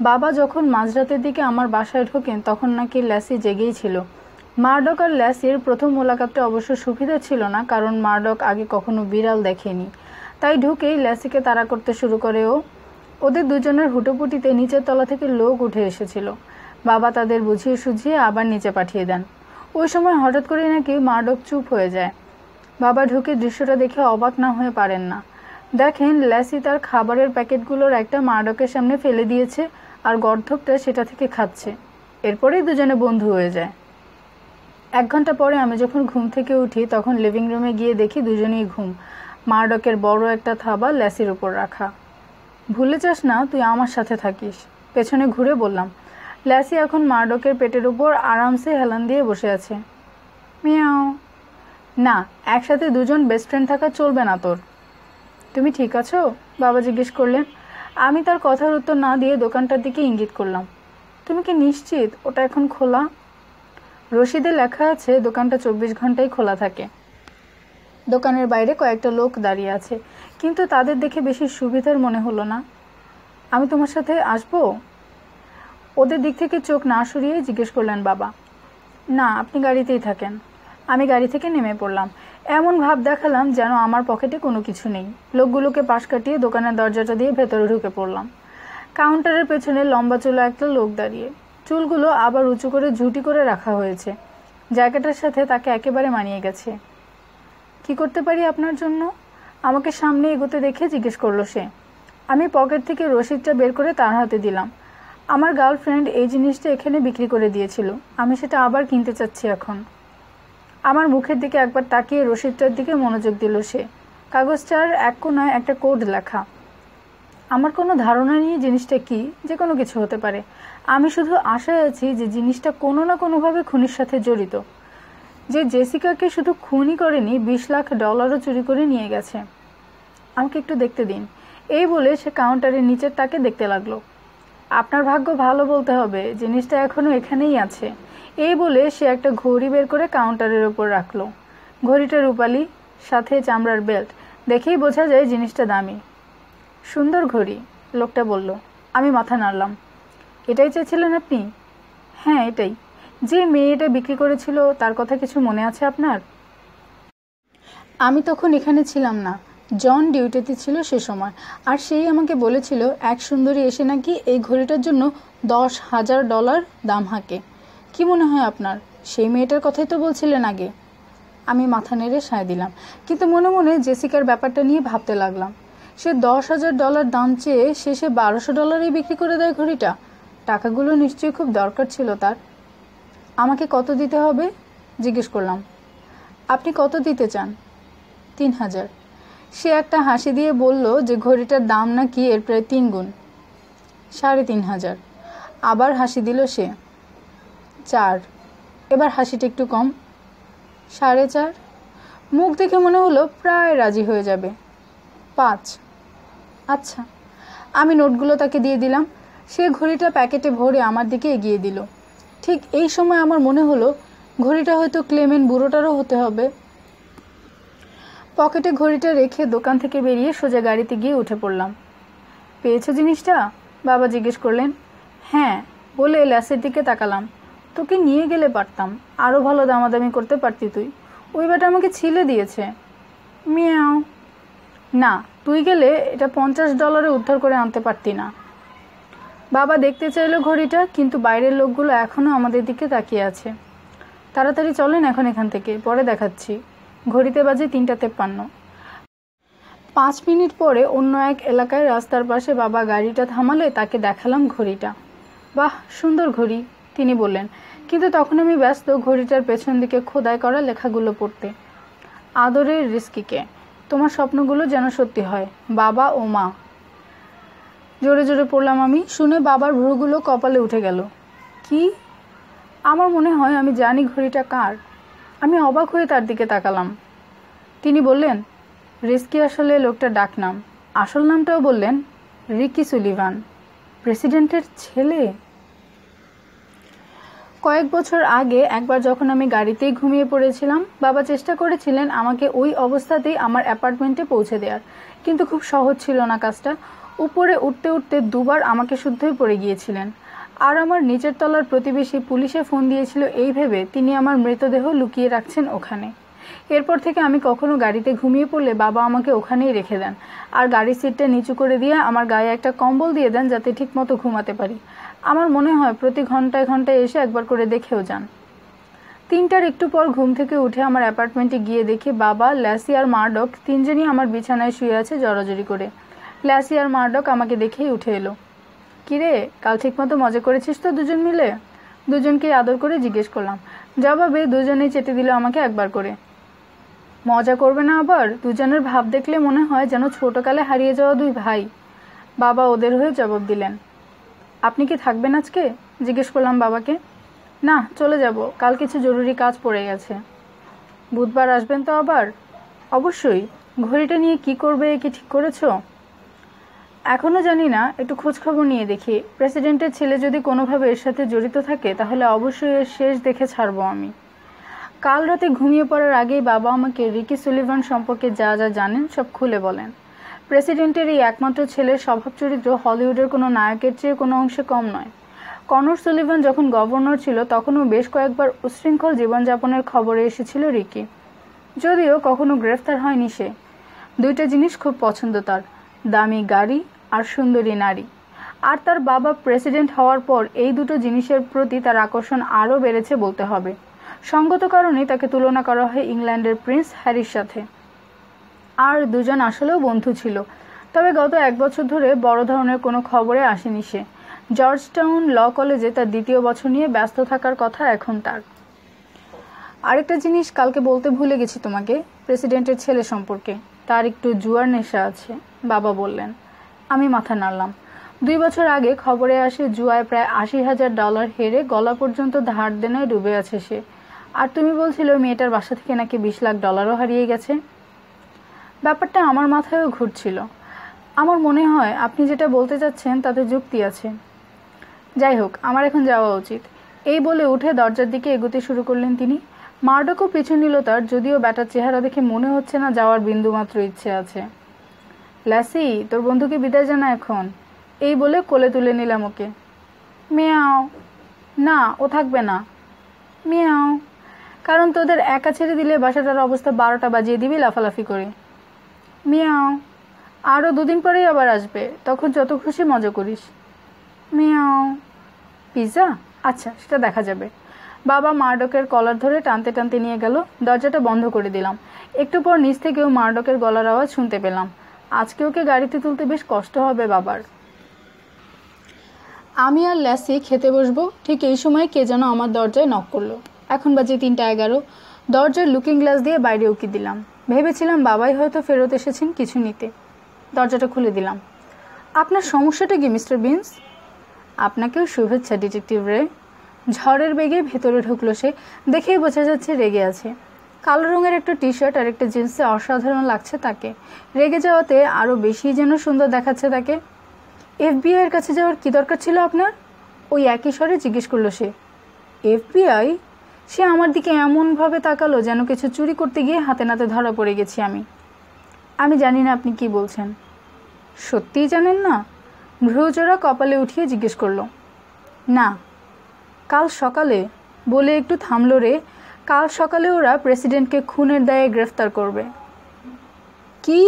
বাবা যখন মাঝরাতের দিকে আমার বাসায় ঢোকেন তখন নাকি ল্যাসি জেগেই ছিল। মারডক আর ল্যাসির প্রথম মোলাকাতটা অবশ্য সুবিধা ছিল না, কারণ মারডক আগে কখনো বিড়াল দেখেনি। তাই ঢুকেই ল্যাসিকে তাড়া করতে শুরু করে ও। ওদের দুজনের হুটোপুটিতে নিচের তলা থেকে লোক উঠে এসেছিল। বাবা তাদের বুঝিয়ে সুঝিয়ে আবার নিচে পাঠিয়ে দেন। ওই সময় হঠাৎ করে নাকি মারডক চুপ হয়ে যায়। বাবা ঢুকে দৃশ্যটা দেখে অবাক না হয়ে পারেন না। দেখেন ল্যাসি তার খাবারের প্যাকেটগুলোর একটা মারডকের সামনে ফেলে দিয়েছে আর গর্ধবটা সেটা থেকে খাচ্ছে। এরপরেই দুজনে বন্ধু হয়ে যায়। 1 ঘন্টা পরে আমি যখন ঘুম থেকে উঠি তখন লিভিং রুমে গিয়ে দেখি দুজনেই ঘুম। মারডকের বড় একটা থাবা ল্যাসির উপর রাখা। ভুলে যাস না তুই আমার সাথে থাকিস, পেছনে ঘুরে বললাম। ল্যাসি এখন মারডকের পেটের উপর আরামসে হেলান দিয়ে বসে আছে। মিয়াও। না, একসাথে দুজন বেস্ট ফ্রেন্ড থাকা চলবে না তোর। তুমি ঠিক আছো? বাবা জিজ্ঞেস করলেন। আমি তার কথার উত্তর না দিয়ে দোকানটার দিকে ইঙ্গিত করলাম। তুমি কি নিশ্চিত ওটা এখন খোলা? রসিদে লেখা আছে দোকানটা 24 ঘন্টাই খোলা থাকে। দোকানের বাইরে কয়েকটা লোক দাঁড়িয়ে আছে, কিন্তু তাদের দেখে বেশি সুবিধার মনে হলো না। আমি তোমার সাথে আসবো? ওদের দিক থেকে চোখ না সরিয়ে জিজ্ঞেস করলেন বাবা। না, আপনি গাড়িতেই থাকেন। আমি গাড়ি থেকে নেমে পড়লাম। এমন ভাব দেখালাম যেন আমার পকেটে কোনো কিছু নেই। লোকগুলোকে পাশ কাটিয়ে দোকানের দরজাটা দিয়ে ভেতরে ঢুকে পড়লাম। কাউন্টারের পেছনে লম্বা চুলা একটা লোক দাঁড়িয়ে। চুলগুলো আবার উঁচু করে ঝুঁটি করে রাখা হয়েছে। জায়গাটার সাথে তাকে একেবারে মানিয়ে গেছে। কি করতে পারি আপনার জন্য? আমাকে সামনে এগোতে দেখে জিজ্ঞেস করলো সে। আমি পকেট থেকে রসিদটা বের করে তার হাতে দিলাম। আমার গার্লফ্রেন্ড এই জিনিসটা এখানে বিক্রি করে দিয়েছিল, আমি সেটা আবার কিনতে চাচ্ছি এখন। আমার মুখের দিকে একবার তাকিয়ে রসিদটার দিকে মনোযোগ দিল সে। কাগজটার এক কোণায় একটা কোড লেখা। আমার কোনো ধারণা নেই জিনিসটা কি, যে কোনো কিছু হতে পারে। আমি শুধু আশায় আছি যে জিনিসটা কোনো না কোনোভাবে খুনির সাথে জড়িত। যে জেসিকাকে শুধু খুনই করেনি, $20 লাখ চুরি করে নিয়ে গেছে। আমাকে একটু দেখতে দিন, এই বলে সে কাউন্টারের নিচের তাকে দেখতে লাগলো। আপনার ভাগ্য ভালো বলতে হবে, জিনিসটা এখনো এখানেই আছে। এই বলে সে একটা ঘড়ি বের করে কাউন্টারের উপর রাখলো। ঘড়িটা রূপালি, সাথে চামড়ার বেল্ট, দেখেই বোঝা যায় জিনিসটা দামি। সুন্দর ঘড়ি, লোকটা বলল। আমি মাথা নাড়লাম। এটাই চেয়েছিলেন আপনি? হ্যাঁ, এটাই। যে মেয়েটা বিক্রি করেছিল তার কথা কিছু মনে আছে আপনার? আমি তখন এখানে ছিলাম না, জন ডিউটিতে ছিল সে সময়, আর সেই আমাকে বলেছিল এক সুন্দরী এসে নাকি এই ঘড়িটার জন্য $10,000 দাম হাঁকে। কি মনে হয় আপনার? সেই মেয়েটার কথাই তো বলছিলেন আগে। আমি মাথা নেড়ে সায় দিলাম, কিন্তু মনে মনে জেসিকার ব্যাপারটা নিয়ে ভাবতে লাগলাম। সে $10,000 দাম চেয়ে শেষে $1,200 বিক্রি করে দেয় ঘড়িটা। টাকাগুলো নিশ্চয়ই খুব দরকার ছিল তার। আমাকে কত দিতে হবে জিজ্ঞেস করলাম। আপনি কত দিতে চান? 3,000। সে একটা হাসি দিয়ে বলল যে ঘড়িটার দাম নাকি এর প্রায় 3 গুণ। 3,500। আবার হাসি দিল সে। 4। এবার হাসিটা একটু কম। 4.5। মুখ দেখে মনে হলো প্রায় রাজি হয়ে যাবে। 5। আচ্ছা। আমি নোটগুলো তাকে দিয়ে দিলাম। সে ঘড়িটা প্যাকেটে ভরে আমার দিকে এগিয়ে দিল। ঠিক এই সময় আমার মনে হলো ঘড়িটা হয়তো ক্লেমেন্ট বুড়োটারও হতে হবে। পকেটে ঘড়িটা রেখে দোকান থেকে বেরিয়ে সোজা গাড়িতে গিয়ে উঠে পড়লাম। পেয়েছো জিনিসটা? বাবা জিজ্ঞেস করলেন। হ্যাঁ বলে ল্যাসের দিকে তাকালাম। তোকে নিয়ে গেলে পারতাম, আরও ভালো দামাদামি করতে পারতি তুই। ওই বেটা আমাকে ছিলে দিয়েছে। মিয়াও। না, তুই গেলে এটা $50 উদ্ধার করে আনতে পারতি না। বাবা দেখতে চাইলো ঘড়িটা, কিন্তু বাইরের লোকগুলো এখনও আমাদের দিকে তাকিয়ে আছে। তাড়াতাড়ি চলেন এখন এখান থেকে, পরে দেখাচ্ছি। ঘড়িতে বাজে 3:53। 5 মিনিট পরে অন্য এক এলাকায় রাস্তার পাশে বাবা গাড়িটা থামালে তাকে দেখালাম ঘড়িটা। বাহ, সুন্দর ঘড়ি, তিনি বললেন। কিন্তু তখন আমি ব্যস্ত ঘড়িটার পেছন দিকে খোদাই করা লেখাগুলো পড়তে। আদরের রিস্কিকে, তোমার স্বপ্নগুলো যেন সত্যি হয়, বাবা ও মা। জোরে জোরে পড়লাম আমি। শুনে বাবার ভ্রুগুলো কপালে উঠে গেল। কি? আমার মনে হয় আমি জানি ঘড়িটা কার। আমি অবাক হয়ে তার দিকে তাকালাম। তিনি বললেন, রিস্কি আসলে লোকটার ডাকনাম। আসল নামটাও বললেন, রিকি সুলিভান, প্রেসিডেন্টের ছেলে। কয়েক বছর আগে একবার যখন আমি গাড়িতেই ঘুমিয়ে পড়েছিলাম, বাবা চেষ্টা করেছিলেন আমাকে ওই অবস্থাতেই আমার অ্যাপার্টমেন্টে পৌঁছে দেওয়ার, কিন্তু খুব সহজ ছিল না কাজটা। উপরে উঠতে উঠতে দুবার আমাকে শুদ্ধই পড়ে গিয়েছিলেন। আর আমার নিচের তলার প্রতিবেশী পুলিশে ফোন দিয়েছিল এই ভেবে তিনি আমার মৃতদেহ লুকিয়ে রাখছেন ওখানে। এরপর থেকে আমি কখনো গাড়িতে ঘুমিয়ে পড়লে বাবা আমাকে ওখানেই রেখে দেন, আর গাড়ির সিটটা নিচু করে দিয়ে আমার গায়ে একটা কম্বল দিয়ে দেন যাতে ঠিকমতো ঘুমাতে পারি। আমার মনে হয় প্রতি ঘন্টায় ঘন্টায় এসে একবার করে দেখেও যান। 3টার একটু পর ঘুম থেকে উঠে আমার অ্যাপার্টমেন্টে গিয়ে দেখি বাবা, ল্যাসি আর মার্ডক তিনজনই আমার বিছানায় শুয়ে আছে জড়াজড়ি করে। ল্যাসি আর মার্ডক আমাকে দেখেই উঠে এলো। কিরে, কাল ঠিকমতো মজা করেছিস তো দুজন মিলে? দুজনকেই আদর করে জিজ্ঞেস করলাম। জবাবে দুজনেই চেটে দিল আমাকে একবার করে। মজা করবে না আবার? দুজনের ভাব দেখলে মনে হয় যেন ছোটকালে হারিয়ে যাওয়া দুই ভাই। বাবা ওদের হয়ে জবাব দিলেন। আপনি কি থাকবেন আজকে? জিজ্ঞেস করলাম বাবাকে। না, চলে যাব, কাল কিছু জরুরি কাজ পড়ে গেছে। বুধবার আসবেন তো আবার? অবশ্যই। ঘড়িটা নিয়ে কি করবে কি ঠিক করেছো? এখনও জানি না, একটু খোঁজখবর নিয়ে দেখি। প্রেসিডেন্টের ছেলে যদি কোনোভাবে এর সাথে জড়িত থাকে তাহলে অবশ্যই এর শেষ দেখে ছাড়বো আমি। কাল রাতে ঘুমিয়ে পড়ার আগেই বাবা আমাকে রিকি সুলিভান সম্পর্কে যা যা জানেন সব খুলে বলেন। প্রেসিডেন্টের এই একমাত্র ছেলের স্বভাব চরিত্র হলিউডের কোনো নায়কের চেয়ে কোনো অংশে কম নয়। কনর সুলিভান যখন গভর্নর ছিল তখনও বেশ কয়েকবার উচ্ছৃঙ্খল জীবনযাপনের খবরে এসেছিল রিকি, যদিও কখনো গ্রেফতার হয়নি সে। দুইটা জিনিস খুব পছন্দ তার, দামি গাড়ি আর সুন্দরী নারী। আর তার বাবা প্রেসিডেন্ট হওয়ার পর এই দুটো জিনিসের প্রতি তার আকর্ষণ আরও বেড়েছে বলতে হবে। সঙ্গত কারণেই তাকে তুলনা করা হয় ইংল্যান্ডের প্রিন্স হ্যারির সাথে। আর দুজন আসলেও বন্ধু ছিল, তবে গত 1 বছর ধরে বড় ধরনের কোনো খবরে আসেনি সে। জর্জটাউন ল কলেজে তার 2য় বছর নিয়ে ব্যস্ত থাকার কথা এখন তার। আরেকটা জিনিস কালকে বলতে ভুলে গেছি তোমাকে, প্রেসিডেন্টের ছেলে সম্পর্কে। তার একটু জুয়ার নেশা আছে, বাবা বললেন। আমি মাথা নাড়লাম। 2 বছর আগে খবরে আসে জুয়ায় প্রায় $80,000 হেরে গলা পর্যন্ত ধার দেনায় ডুবে আছে সে। আর তুমি বলছিলে মেয়েটার বাসা থেকে নাকি $20 লাখ হারিয়ে গেছে। ব্যাপারটা আমার মাথায়ও ঘুরছিল। আমার মনে হয় আপনি যেটা বলতে চাচ্ছেন তাতে যুক্তি আছে। যাই হোক, আমার এখন যাওয়া উচিত। এই বলে উঠে দরজার দিকে এগোতে শুরু করলেন তিনি। মার্ডকও পিছু নিল তার, যদিও ব্যাটার চেহারা দেখে মনে হচ্ছে না যাওয়ার বিন্দুমাত্র ইচ্ছে আছে। ল্যাসি, তোর বন্ধুকে বিদায় জানা এখন, এই বলে কোলে তুলে নিলাম ওকে। মিয়াও। না, ও থাকবে না। মিয়াও। কারণ তোদের একা ছেড়ে দিলে বাসাটার অবস্থা 12টা বাজিয়ে দিবি লাফালাফি করে। মিয়াও। আরও 2 দিন পরেই আবার আসবে, তখন যত খুশি মজা করিস। মিয়াও। পিৎজা? আচ্ছা, সেটা দেখা যাবে। বাবা মার্ডকের কলার ধরে টানতে টানতে নিয়ে গেল। দরজাটা বন্ধ করে দিলাম। একটু পর নিচ থেকেও মার্ডকের গলার আওয়াজ শুনতে পেলাম। আজকে ওকে গাড়িতে তুলতে বেশ কষ্ট হবে বাবার। আমি আর ল্যাসি খেতে বসবো, ঠিক এই সময় কে যেন আমার দরজায় নক করলো। এখন বাজে 3:11। দরজার লুকিং গ্লাস দিয়ে বাইরে উকি দিলাম। ভেবেছিলাম বাবাই হয়তো ফেরত এসেছেন কিছু নিতে। দরজাটা খুলে দিলাম। আপনার সমস্যাটা কি মিস্টার বিন্স? আপনাকেও শুভেচ্ছা ডিটেকটিভ রে। ঝড়ের বেগে ভেতরে ঢুকলো সে। দেখেই বোঝা যাচ্ছে রেগে আছে। কালো রঙের একটা টি শার্ট আর একটা জিন্সে অসাধারণ লাগছে তাকে। রেগে যাওয়াতে আরও বেশি যেন সুন্দর দেখাচ্ছে তাকে। FBI এর কাছে যাওয়ার কি দরকার ছিল আপনার? ওই একই স্বরে জিজ্ঞেস করলো সে। FBI? সে আমার দিকে এমনভাবে তাকালো যেন কিছু চুরি করতে গিয়ে হাতে নাতে ধরা পড়ে গেছি আমি। আমি জানি না আপনি কি বলছেন। সত্যিই জানেন না? ভ্রুজোড়া কপালে উঠিয়ে জিজ্ঞেস করলো। না। কাল সকালে বলে একটু থামলো রে। কাল সকালে ওরা প্রেসিডেন্টকে খুনের দায়ে গ্রেফতার করবে। কি?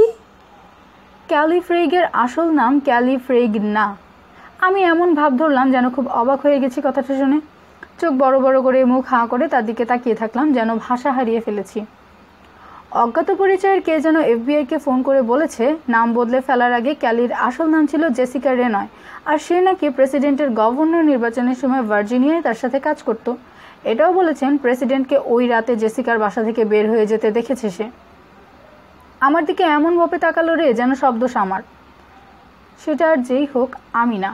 ক্যালি ফ্রেগের আসল নাম ক্যালি ফ্রেগ না। আমি এমন ভাব ধরলাম যেন খুব অবাক হয়ে গেছি কথাটা শুনে। চোখ বড় বড় করে মুখ হাঁ করে তার দিকে তাকিয়ে থাকলাম যেন ভাষা হারিয়ে ফেলেছি। অজ্ঞাত পরিচয়ের কে যেন FBI-কে ফোন করে বলেছে নাম বদলে ফেলার আগে ক্যালির আসল নাম ছিল জেসিকা রেনয়, আর সে নাকি প্রেসিডেন্টের গভর্নর নির্বাচনের সময় ভার্জিনিয়ায় তার সাথে কাজ করত। এটাও বলেছেন প্রেসিডেন্টকে ওই রাতে জেসিকার বাসা থেকে বের হয়ে যেতে দেখেছে সে। আমার দিকে এমনভাবে তাকালো রে যেন সব দোষ আমার। সেটা আর যেই হোক আমি না,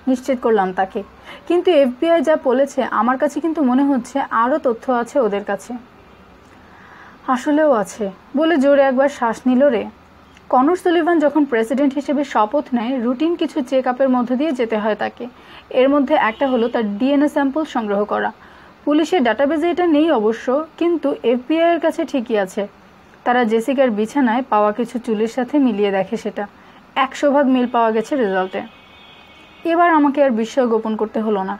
নিশ্চিত করলাম তাকে। কিন্তু FBI যা বলেছে আমার কাছে কিন্তু মনে হচ্ছে আরও তথ্য আছে ওদের কাছে। আসলেও আছে বলে জোরে একবার শ্বাস নিল রে। কনর সুলিভান যখন প্রেসিডেন্ট হিসেবে শপথ নেয় রুটিন কিছু চেক আপের মধ্য দিয়ে যেতে হয় তাকে। এর মধ্যে একটা হলো তার DNA স্যাম্পল সংগ্রহ করা। পুলিশের ডাটাবেজে এটা নেই অবশ্য, কিন্তু FBI এর কাছে ঠিকই আছে। তারা জেসিকার বিছানায় পাওয়া কিছু চুলের সাথে মিলিয়ে দেখে, সেটা 100% মিল পাওয়া গেছে রেজাল্টে। এবার আমাকে আর বিস্ময় গোপন করতে হলো না।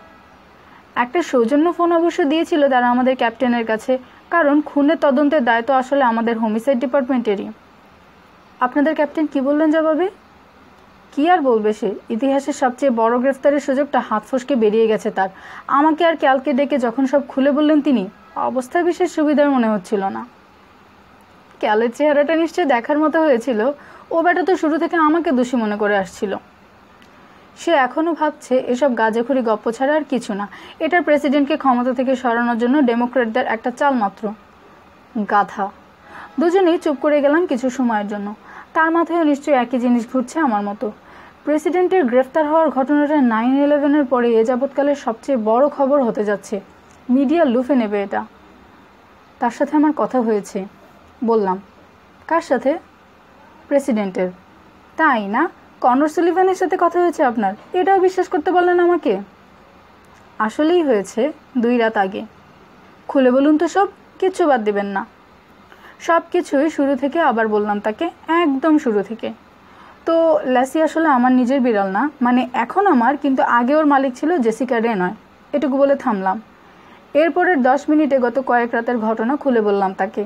একটা সৌজন্য ফোন অবশ্য দিয়েছিল তারা আমাদের ক্যাপ্টেনের কাছে, কারণ খুনের তদন্তের দায়িত্ব আসলে আমাদের হোমিসাইড ডিপার্টমেন্টেরই। আপনাদের ক্যাপ্টেন কি বললেন জবাবে? কি আর বলবে সে, ইতিহাসের সবচেয়ে বড় গ্রেফতারের সুযোগটা হাত ফসকে বেরিয়ে গেছে তার। আমাকে আর ক্যালকে ডেকে যখন সব খুলে বললেন তিনি, অবস্থা বিশেষ সুবিধার মনে হচ্ছিল না। ক্যালের চেহারাটা নিশ্চয়ই দেখার মতো হয়েছিল। ও বেটা তো শুরু থেকে আমাকে দোষী মনে করে আসছিল। সে এখনও ভাবছে এসব গাঁজাখুরি গপ্প ছাড়া আর কিছু না। এটা প্রেসিডেন্টকে ক্ষমতা থেকে সরানোর জন্য ডেমোক্রেটদের একটা চাল মাত্র। গাধা। দুজনেই চুপ করে গেলাম কিছু সময়ের জন্য। তার মাথায় নিশ্চয়ই একই জিনিস ঘুরছে আমার মতো। প্রেসিডেন্টের গ্রেফতার হওয়ার ঘটনাটা 9/11-এর পরে এ যাবৎকালের সবচেয়ে বড় খবর হতে যাচ্ছে। মিডিয়া লুফে নেবে এটা। তার সাথে আমার কথা হয়েছে বললাম। কার সাথে? প্রেসিডেন্টের। তাই না? কনর সুলিভানের সাথে কথা হয়েছে আপনার? এটাও বিশ্বাস করতে বললেন আমাকে? আসলেই হয়েছে 2 রাত আগে। খুলে বলুন তো সব, কিচ্ছু বাদ দিবেন না। সব কিছুই শুরু থেকে আবার বললাম তাকে, একদম শুরু থেকে। তো ল্যাসি আসলে আমার নিজের বিড়াল না, মানে এখন আমার, কিন্তু আগে ওর মালিক ছিল জেসিকা রেনয়। এটুকু বলে থামলাম। এরপরের 10 মিনিটে গত কয়েক রাতের ঘটনা খুলে বললাম তাকে।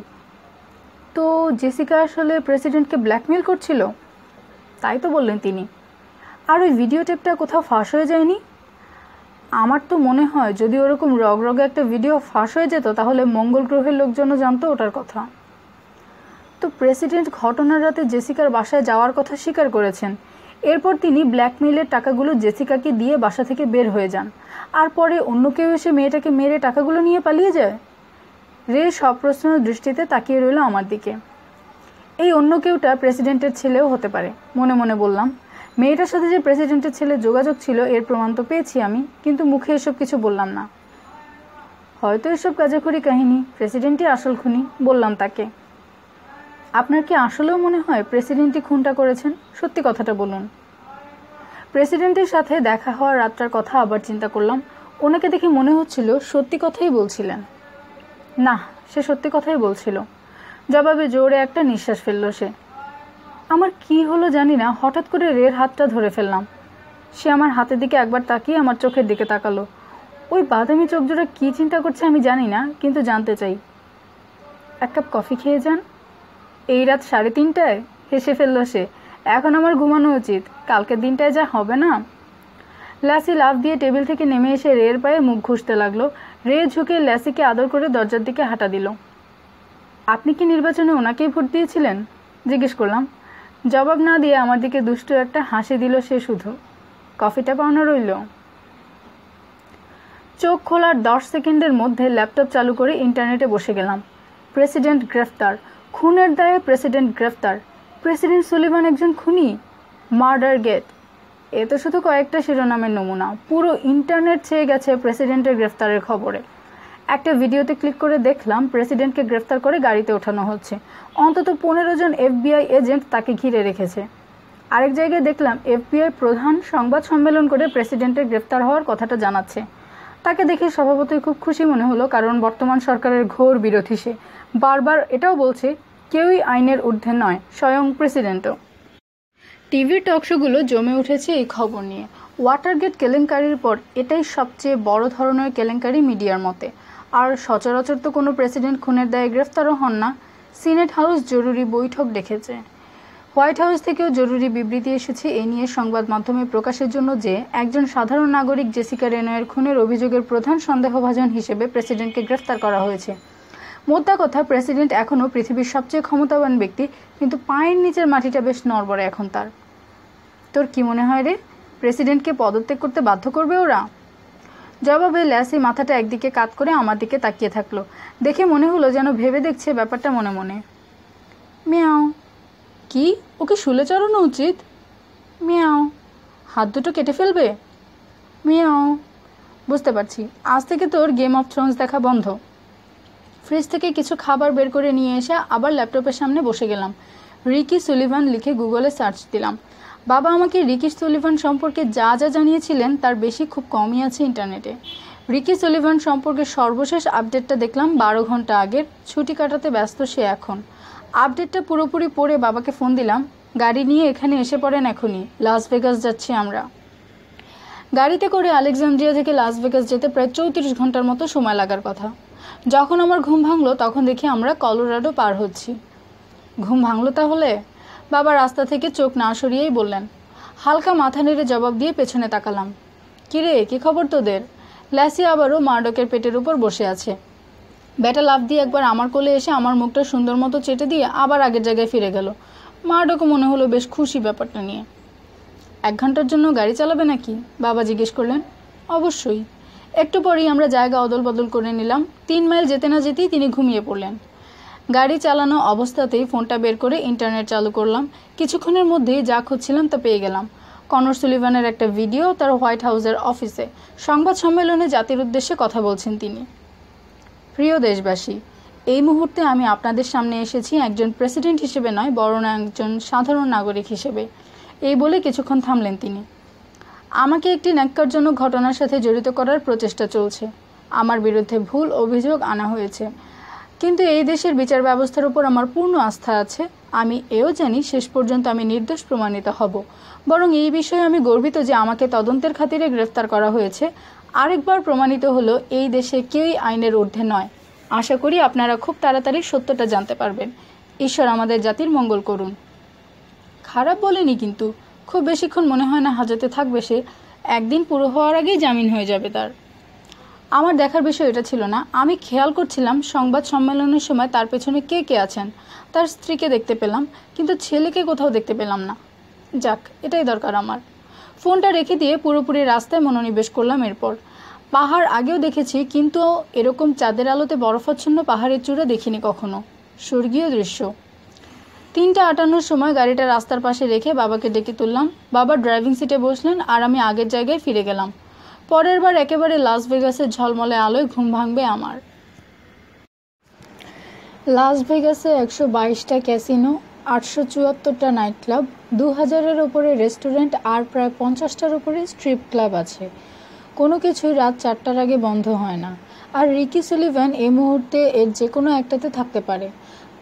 তো জেসিকা আসলে প্রেসিডেন্টকে ব্ল্যাকমেল করছিল? তাই তো বললেন তিনি। আর ওই ভিডিও টেপটা কোথাও ফাঁস হয়ে যায়নি? আমার তো মনে হয় যদি ওরকম রগে একটা ভিডিও ফাঁস হয়ে যেত তাহলে মঙ্গল গ্রহের লোকজনও জানতো ওটার কথা। তো প্রেসিডেন্ট ঘটনার রাতে জেসিকার বাসায় যাওয়ার কথা স্বীকার করেছেন। এরপর তিনি ব্ল্যাকমেইলের টাকাগুলো জেসিকাকে দিয়ে বাসা থেকে বের হয়ে যান। আর পরে অন্য কেউ এসে মেয়েটাকে মেরে টাকাগুলো নিয়ে পালিয়ে যায়। রে সপ্রশ্ন দৃষ্টিতে তাকিয়ে রইল আমার দিকে। এই অন্য কেউটা প্রেসিডেন্টের ছেলেও হতে পারে, মনে মনে বললাম। মেয়েটার সাথে যে প্রেসিডেন্টের ছেলে যোগাযোগ ছিল এর প্রমাণ তো পেয়েছি আমি, কিন্তু মুখে এসব কিছু বললাম না। হয়তো এসব গাঁজাখুরি কাহিনী, প্রেসিডেন্টই আসল খুনি, বললাম তাকে। আপনার কি আসলেও মনে হয় প্রেসিডেন্টই খুনটা করেছেন? সত্যি কথাটা বলুন। প্রেসিডেন্টের সাথে দেখা হওয়ার রাতটার কথা আবার চিন্তা করলাম। ওনাকে দেখে মনে হচ্ছিল সত্যি কথাই বলছিলেন। না, সে সত্যি কথাই বলছিল। জবাবে জোরে একটা নিঃশ্বাস ফেলল সে। আমার কি হলো জানি না, হঠাৎ করে রের হাতটা ধরে ফেললাম। সে আমার হাতের দিকে একবার তাকিয়ে আমার চোখের দিকে তাকালো। ওই বাদামি চোখ জোড়া কী চিন্তা করছে আমি জানি না, কিন্তু জানতে চাই। 1 কাপ কফি খেয়ে যান। এই রাত 3:30টায়? হেসে ফেলল সে। এখন আমার ঘুমানো উচিত, কালকের দিনটায় যা হবে না। ল্যাসি লাফ দিয়ে টেবিল থেকে নেমে এসে রের পায়ে মুখ ঘষতে লাগলো। রে ঝুঁকে ল্যাসিকে আদর করে দরজার দিকে হাঁটা দিল। আপনি কি নির্বাচনে ওনাকেই ভোট দিয়েছিলেন? জিজ্ঞেস করলাম। জবাব না দিয়ে আমার দিকে দুষ্টু একটা হাসি দিল সে শুধু। কফিটা পাওনা রইল। চোখ খোলার 10 সেকেন্ডের মধ্যে ল্যাপটপ চালু করে ইন্টারনেটে বসে গেলাম। প্রেসিডেন্ট গ্রেফতার, খুনের দায়ে প্রেসিডেন্ট গ্রেফতার, প্রেসিডেন্ট সুলিভান একজন খুনি, মার্ডার গেট। এ তো শুধু কয়েকটা শিরোনামের নমুনা, পুরো ইন্টারনেট ছেয়ে গেছে প্রেসিডেন্টের গ্রেফতারের খবরে। একটা ভিডিওতে ক্লিক করে দেখলাম প্রেসিডেন্টকে গ্রেফতার করে গাড়িতে ওঠানো হচ্ছে। অন্তত 15 জন FBI এজেন্ট তাকে ঘিরে রেখেছে। আরেক জায়গায় দেখলাম FBI প্রধান সংবাদ সম্মেলন করে প্রেসিডেন্টের গ্রেফতার হওয়ার কথাটা জানাচ্ছে। তাকে দেখে স্বভাবতই খুব খুশি মনে হলো, কারণ বর্তমান সরকারের ঘোর বিরোধী সে। বারবার এটাও বলছে কেউই আইনের ঊর্ধ্বে নয়, স্বয়ং প্রেসিডেন্টও। টিভির টকশোগুলো জমে উঠেছে এই খবর নিয়ে। ওয়াটারগেট কেলেঙ্কারির পর এটাই সবচেয়ে বড় ধরনের কেলেঙ্কারি মিডিয়ার মতে। আর সচরাচর তো কোনো প্রেসিডেন্ট খুনের দায়ে গ্রেফতারও হন না। সিনেট হাউস জরুরি বৈঠক ডেকেছে। হোয়াইট হাউস থেকেও জরুরি বিবৃতি এসেছে এই নিয়ে সংবাদ মাধ্যমে প্রকাশের জন্য যে একজন সাধারণ নাগরিক জেসিকা রেনয়ের খুনের অভিযোগের প্রধান সন্দেহভাজন হিসেবে প্রেসিডেন্টকে গ্রেফতার করা হয়েছে। মোদ্দা কথা, প্রেসিডেন্ট এখনও পৃথিবীর সবচেয়ে ক্ষমতাবান ব্যক্তি, কিন্তু পায়ের নিচের মাটিটা বেশ নড়বড়ে এখন তার। তোর কি মনে হয় রে, প্রেসিডেন্টকে পদত্যাগ করতে বাধ্য করবে ওরা? জবাবে ল্যাসি মাথাটা একদিকে কাত করে আমার দিকে তাকিয়ে থাকলো। দেখে মনে হলো যেন ভেবে দেখছে ব্যাপারটা মনে মনে। মিয়াও। কি, ওকে শুলে চড়ানো উচিত? মিয়াও। হাত দুটো কেটে ফেলবে? মিয়াও। বুঝতে পারছি, আজ থেকে তোর গেম অফ থ্রোনস দেখা বন্ধ। ফ্রিজ থেকে কিছু খাবার বের করে নিয়ে এসে আবার ল্যাপটপের সামনে বসে গেলাম। রিকি সুলিভান লিখে গুগলে সার্চ দিলাম। বাবা আমাকে রিকি সুলিভান সম্পর্কে যা যা জানিয়েছিলেন তার বেশি খুব কমই আছে ইন্টারনেটে। রিকি সুলিভান সম্পর্কে সর্বশেষ আপডেটটা দেখলাম 12 ঘন্টা আগের। ছুটি কাটাতে ব্যস্ত সে এখন। আপডেটটা পুরোপুরি পড়ে বাবাকে ফোন দিলাম, গাড়ি নিয়ে এখানে এসে পড়েন এখনই, লাস ভেগাস যাচ্ছি আমরা। গাড়িতে করে আলেকজান্দ্রিয়া থেকে লাস ভেগাস যেতে প্রায় 34 ঘন্টার মতো সময় লাগার কথা। যখন আমার ঘুম ভাঙলো তখন দেখি আমরা কলোরাডো পার হচ্ছি। ঘুম ভাঙলো তাহলে? বাবা রাস্তা থেকে চোখ না সরিয়েই বললেন। হালকা মাথা নেড়ে জবাব দিয়ে পেছনে তাকালাম। কিরে, কি খবর তোদের? ল্যাসি আবারও মার্ডকের পেটের উপর বসে আছে। ব্যাটা লাফ দিয়ে একবার আমার কোলে এসে আমার মুখটা সুন্দর মতো চেটে দিয়ে আবার আগের জায়গায় ফিরে গেল। মার্ডকও মনে হলো বেশ খুশি ব্যাপারটা নিয়ে। 1 ঘন্টার জন্য গাড়ি চালাবে নাকি? বাবা জিজ্ঞেস করলেন। অবশ্যই। একটু পরেই আমরা জায়গা অদল বদল করে নিলাম। 3 মাইল যেতে না যেতেই তিনি ঘুমিয়ে পড়লেন। গাড়ি চালানো অবস্থাতেই ফোনটা বের করে ইন্টারনেট চালু করলাম। কিছুক্ষণের মধ্যেই যা খুঁজছিলাম তা পেয়ে গেলাম। কনর সুলিভানের একটা ভিডিও তার হোয়াইট হাউসের অফিসে। সংবাদ সম্মেলনে জাতির উদ্দেশ্যে কথা বলছেন তিনি। প্রিয় দেশবাসী, এই মুহূর্তে আমি আপনাদের সামনে এসেছি একজন প্রেসিডেন্ট হিসেবে নয়, বরং একজন সাধারণ নাগরিক হিসেবে। এই বলে কিছুক্ষণ থামলেন তিনি। আমাকে একটি ন্যাক্কারজনক ঘটনার সাথে জড়িত করার প্রচেষ্টা চলছে। আমার বিরুদ্ধে ভুল অভিযোগ আনা হয়েছে, কিন্তু এই দেশের বিচার ব্যবস্থার উপর আমার পূর্ণ আস্থা আছে। আমি এও জানি শেষ পর্যন্ত আমি নির্দোষ প্রমাণিত হব। বরং এই বিষয়ে আমি গর্বিত যে আমাকে তদন্তের খাতিরে গ্রেফতার করা হয়েছে। আরেকবার প্রমাণিত হলো এই দেশে কেউই আইনের ঊর্ধ্বে নয়। আশা করি আপনারা খুব তাড়াতাড়ি সত্যটা জানতে পারবেন। ঈশ্বর আমাদের জাতির মঙ্গল করুন। খারাপ বলেনি, কিন্তু খুব বেশিক্ষণ মনে হয় না হাজতে থাকবে সে। একদিন পুরো হওয়ার আগেই জামিন হয়ে যাবে তার। আমার দেখার বিষয় এটা ছিল না। আমি খেয়াল করছিলাম সংবাদ সম্মেলনের সময় তার পেছনে কে কে আছেন। তার স্ত্রীকে দেখতে পেলাম, কিন্তু ছেলেকে কোথাও দেখতে পেলাম না। যাক, এটাই দরকার আমার। ফোনটা রেখে দিয়ে পুরোপুরি রাস্তায় মনোনিবেশ করলাম। এরপর পাহাড় আগেও দেখেছি, কিন্তু এরকম চাঁদের আলোতে বরফাচ্ছন্ন পাহাড়ের চূড়া দেখিনি কখনো। স্বর্গীয় দৃশ্য। 3:58 সময় গাড়িটা রাস্তার পাশে রেখে বাবাকে ডেকে তুললাম। বাবা ড্রাইভিং সিটে বসলেন আর আমি আগের জায়গায় ফিরে গেলাম। পরের বার একেবারে লাস ভেগাসের ঝলমলে আলোয় ঘুম ভাঙবে আমার। লাস ভেগাসে 122টা ক্যাসিনো, 874টা নাইট ক্লাব, 2000-এর ওপরে রেস্টুরেন্ট আর প্রায় 50টার ওপরে স্ট্রিপ ক্লাব আছে। কোনো কিছুই রাত 4টার আগে বন্ধ হয় না। আর রিকি সুলিভান এই মুহূর্তে এর যে কোনো একটাতে থাকতে পারে।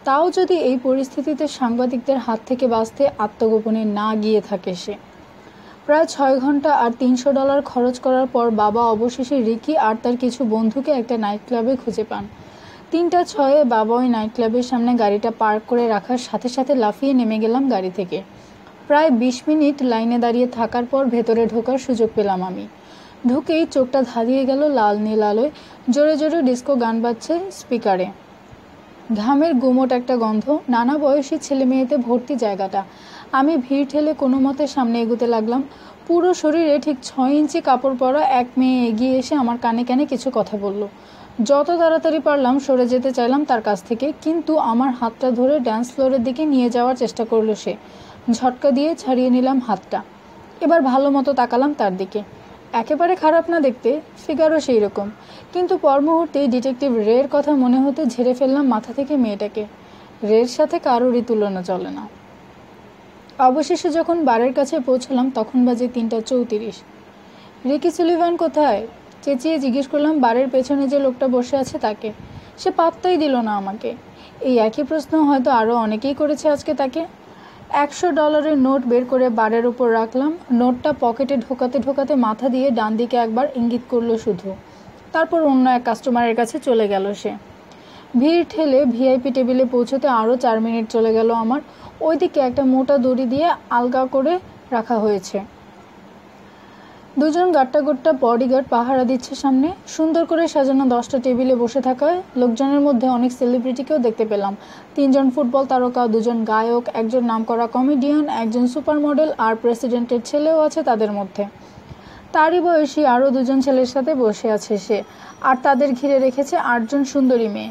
তাও যদি এই পরিস্থিতিতে সাংবাদিকদের হাত থেকে বাঁচতে আত্মগোপনে না গিয়ে থাকে সে। প্রায় 6 ঘন্টা আর $300 খরচ করার পর বাবা অবশেষে রিকি আর তার কিছু বন্ধুকে একটা নাইট ক্লাবে খুঁজে পান। 3:06 বাবা ওই নাইট ক্লাবের সামনে গাড়িটা পার্ক করে রাখার সাথে সাথে লাফিয়ে নেমে গেলাম গাড়ি থেকে। প্রায় 20 মিনিট লাইনে দাঁড়িয়ে থাকার পর ভেতরে ঢোকার সুযোগ পেলাম আমি। ঢুকেই চোখটা ধাঁধিয়ে গেল লাল নীল আলোয়। জোরে জোরে ডিস্কো গান বাজছে স্পিকারে। ঘামের গুমোট একটা গন্ধ। নানা বয়সী ছেলে মেয়েতে ভর্তি জায়গাটা। আমি ভিড় ঠেলে কোনো মতে সামনে এগোতে লাগলাম। পুরো শরীরে ঠিক 6 ইঞ্চি কাপড় পরা এক মেয়ে এগিয়ে এসে আমার কানে কানে কিছু কথা বলল। যত তাড়াতাড়ি পারলাম সরে যেতে চাইলাম তার কাছ থেকে, কিন্তু আমার হাতটা ধরে ড্যান্স ফ্লোরের দিকে নিয়ে যাওয়ার চেষ্টা করলো সে। ঝটকা দিয়ে ছাড়িয়ে নিলাম হাতটা। এবার ভালো মতো তাকালাম তার দিকে। একেবারে খারাপ না দেখতে, ফিগারও সেই রকম, কিন্তু পর মুহূর্তেই ডিটেকটিভ রের কথা মনে হতে ঝেড়ে ফেললাম মাথা থেকে মেয়েটাকে। রের সাথে কারোরই তুলনা চলে না। অবশেষে যখন বারের কাছে পৌঁছলাম তখন বাজে 3:34। রিকি সুলিভান কোথায়? চেঁচিয়ে জিজ্ঞেস করলাম বারের পেছনে যে লোকটা বসে আছে তাকে। সে পাত্তাই দিল না আমাকে। এই একই প্রশ্ন হয়তো আরও অনেকেই করেছে আজকে তাকে। $100 নোট বের করে বারের উপর রাখলাম। নোটটা পকেটে ঢোকাতে ঢোকাতে মাথা দিয়ে ডান দিকে একবার ইঙ্গিত করলো শুধু। তারপর অন্য এক কাস্টমারের কাছে চলে গেল সে। ভিড় ঠেলে ভিআইপি টেবিলে পৌঁছতে আরও 4 মিনিট চলে গেল আমার। ওইদিকে একটা মোটা দড়ি দিয়ে আলগা করে রাখা হয়েছে। দুজন গাট্টা বডিগার্ড পাহারা দিচ্ছে সামনে। সুন্দর করে সাজানো 10টা টেবিলে বসে থাকায় লোকজনের মধ্যে অনেক সেলিব্রিটিকেও দেখতে পেলাম। 3 জন ফুটবল তারকা, 2 জন গায়ক, একজন নামকরা কমেডিয়ান, একজন সুপার মডেল, আর প্রেসিডেন্টের ছেলেও আছে তাদের মধ্যে। তারই বয়সী আরও 2 জন ছেলের সাথে বসে আছে সে, আর তাদের ঘিরে রেখেছে 8 জন সুন্দরী মেয়ে।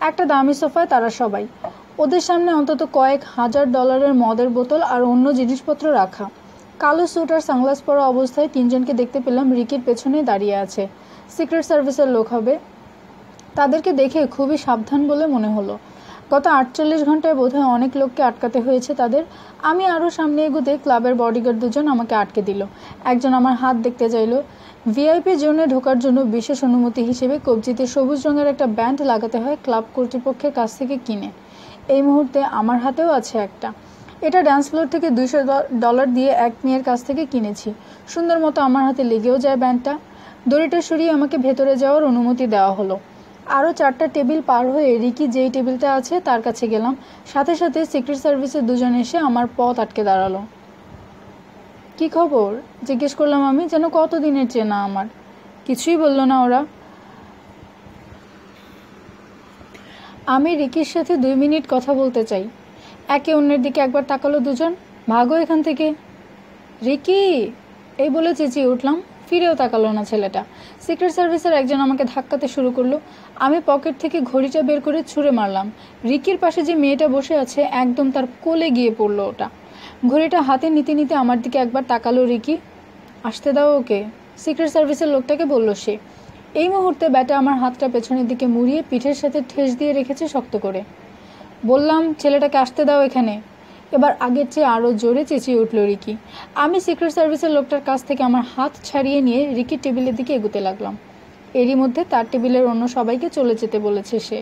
একটা দামি সোফায় তারা সবাই। ওদের সামনে অন্তত কয়েক $1000 মদের বোতল আর অন্য জিনিসপত্র রাখা। কালো স্যুট আর সানগ্লাস পরা অবস্থায় 3 জনকে দেখতে পেলাম রিকির পেছনে দাঁড়িয়ে আছে। সিক্রেট সার্ভিসের লোক হবে। তাদেরকে দেখে খুবই সাবধান বলে মনে হলো। গত 48 ঘন্টায় বোধহয় অনেক লোককে আটকাতে হয়েছে তাদের। আমি আরও সামনে এগোতে ক্লাবের বডিগার্ড 2 জন আমাকে আটকে দিল। একজন আমার হাত দেখতে চাইল। ভিআইপি জোনে ঢোকার জন্য বিশেষ অনুমতি হিসেবে কবজিতে সবুজ রঙের একটা ব্যান্ড লাগাতে হয় ক্লাব কর্তৃপক্ষের কাছ থেকে কিনে। এই মুহূর্তে আমার হাতেও আছে একটা। এটা ড্যান্স ফ্লোর থেকে $200 দিয়ে এক মেয়ের কাছ থেকে কিনেছি। সুন্দর মতো আমার হাতে লেগেও যায় ব্যান্ডটা। দড়িটা সরিয়ে আমাকে ভেতরে যাওয়ার অনুমতি দেওয়া হলো। আরও 4টা টেবিল পার হয়ে রিকি যেই টেবিলটা আছে তার কাছে গেলাম। সাথে সাথে সিক্রেট সার্ভিসের 2 জন এসে আমার পথ আটকে দাঁড়ালো। কি খবর জিজ্ঞেস করলাম আমি, যেন কতদিনের চেনা আমার। কিছুই বললো না ওরা। আমি রিকির সাথে 2 মিনিট কথা বলতে চাই। একে অন্যের দিকে একবার তাকালো 2 জন। ভাগো এখান থেকে। রিকি এই বলে চেঁচিয়ে উঠলাম। ফিরেও তাকালো না ছেলেটা। সিক্রেট সার্ভিসের একজন আমাকে ধাক্কাতে শুরু করলো। আমি পকেট থেকে ঘড়িটা বের করে ছুঁড়ে মারলাম। রিকির পাশে যে মেয়েটা বসে আছে একদম তার কোলে গিয়ে পড়লো ওটা। ঘড়িটা হাতে নিতে নিতে আমার দিকে একবার তাকালো রিকি। আসতে দাও ওকে, সিক্রেট সার্ভিসের লোকটাকে বলল সে। এই মুহূর্তে ব্যাটা আমার হাতটা পেছনের দিকে মুড়িয়ে পিঠের সাথে ঠেস দিয়ে রেখেছে শক্ত করে। বললাম ছেলেটাকে আসতে দাও এখানে। এবার আগের চেয়ে আরও জোরে চেঁচিয়ে উঠল রিকি। আমি সিক্রেট সার্ভিসের লোকটার কাছ থেকে আমার হাত ছাড়িয়ে নিয়ে রিকির টেবিলের দিকে এগোতে লাগলাম। এরই মধ্যে তার টেবিলের অন্য সবাইকে চলে যেতে বলেছে সে।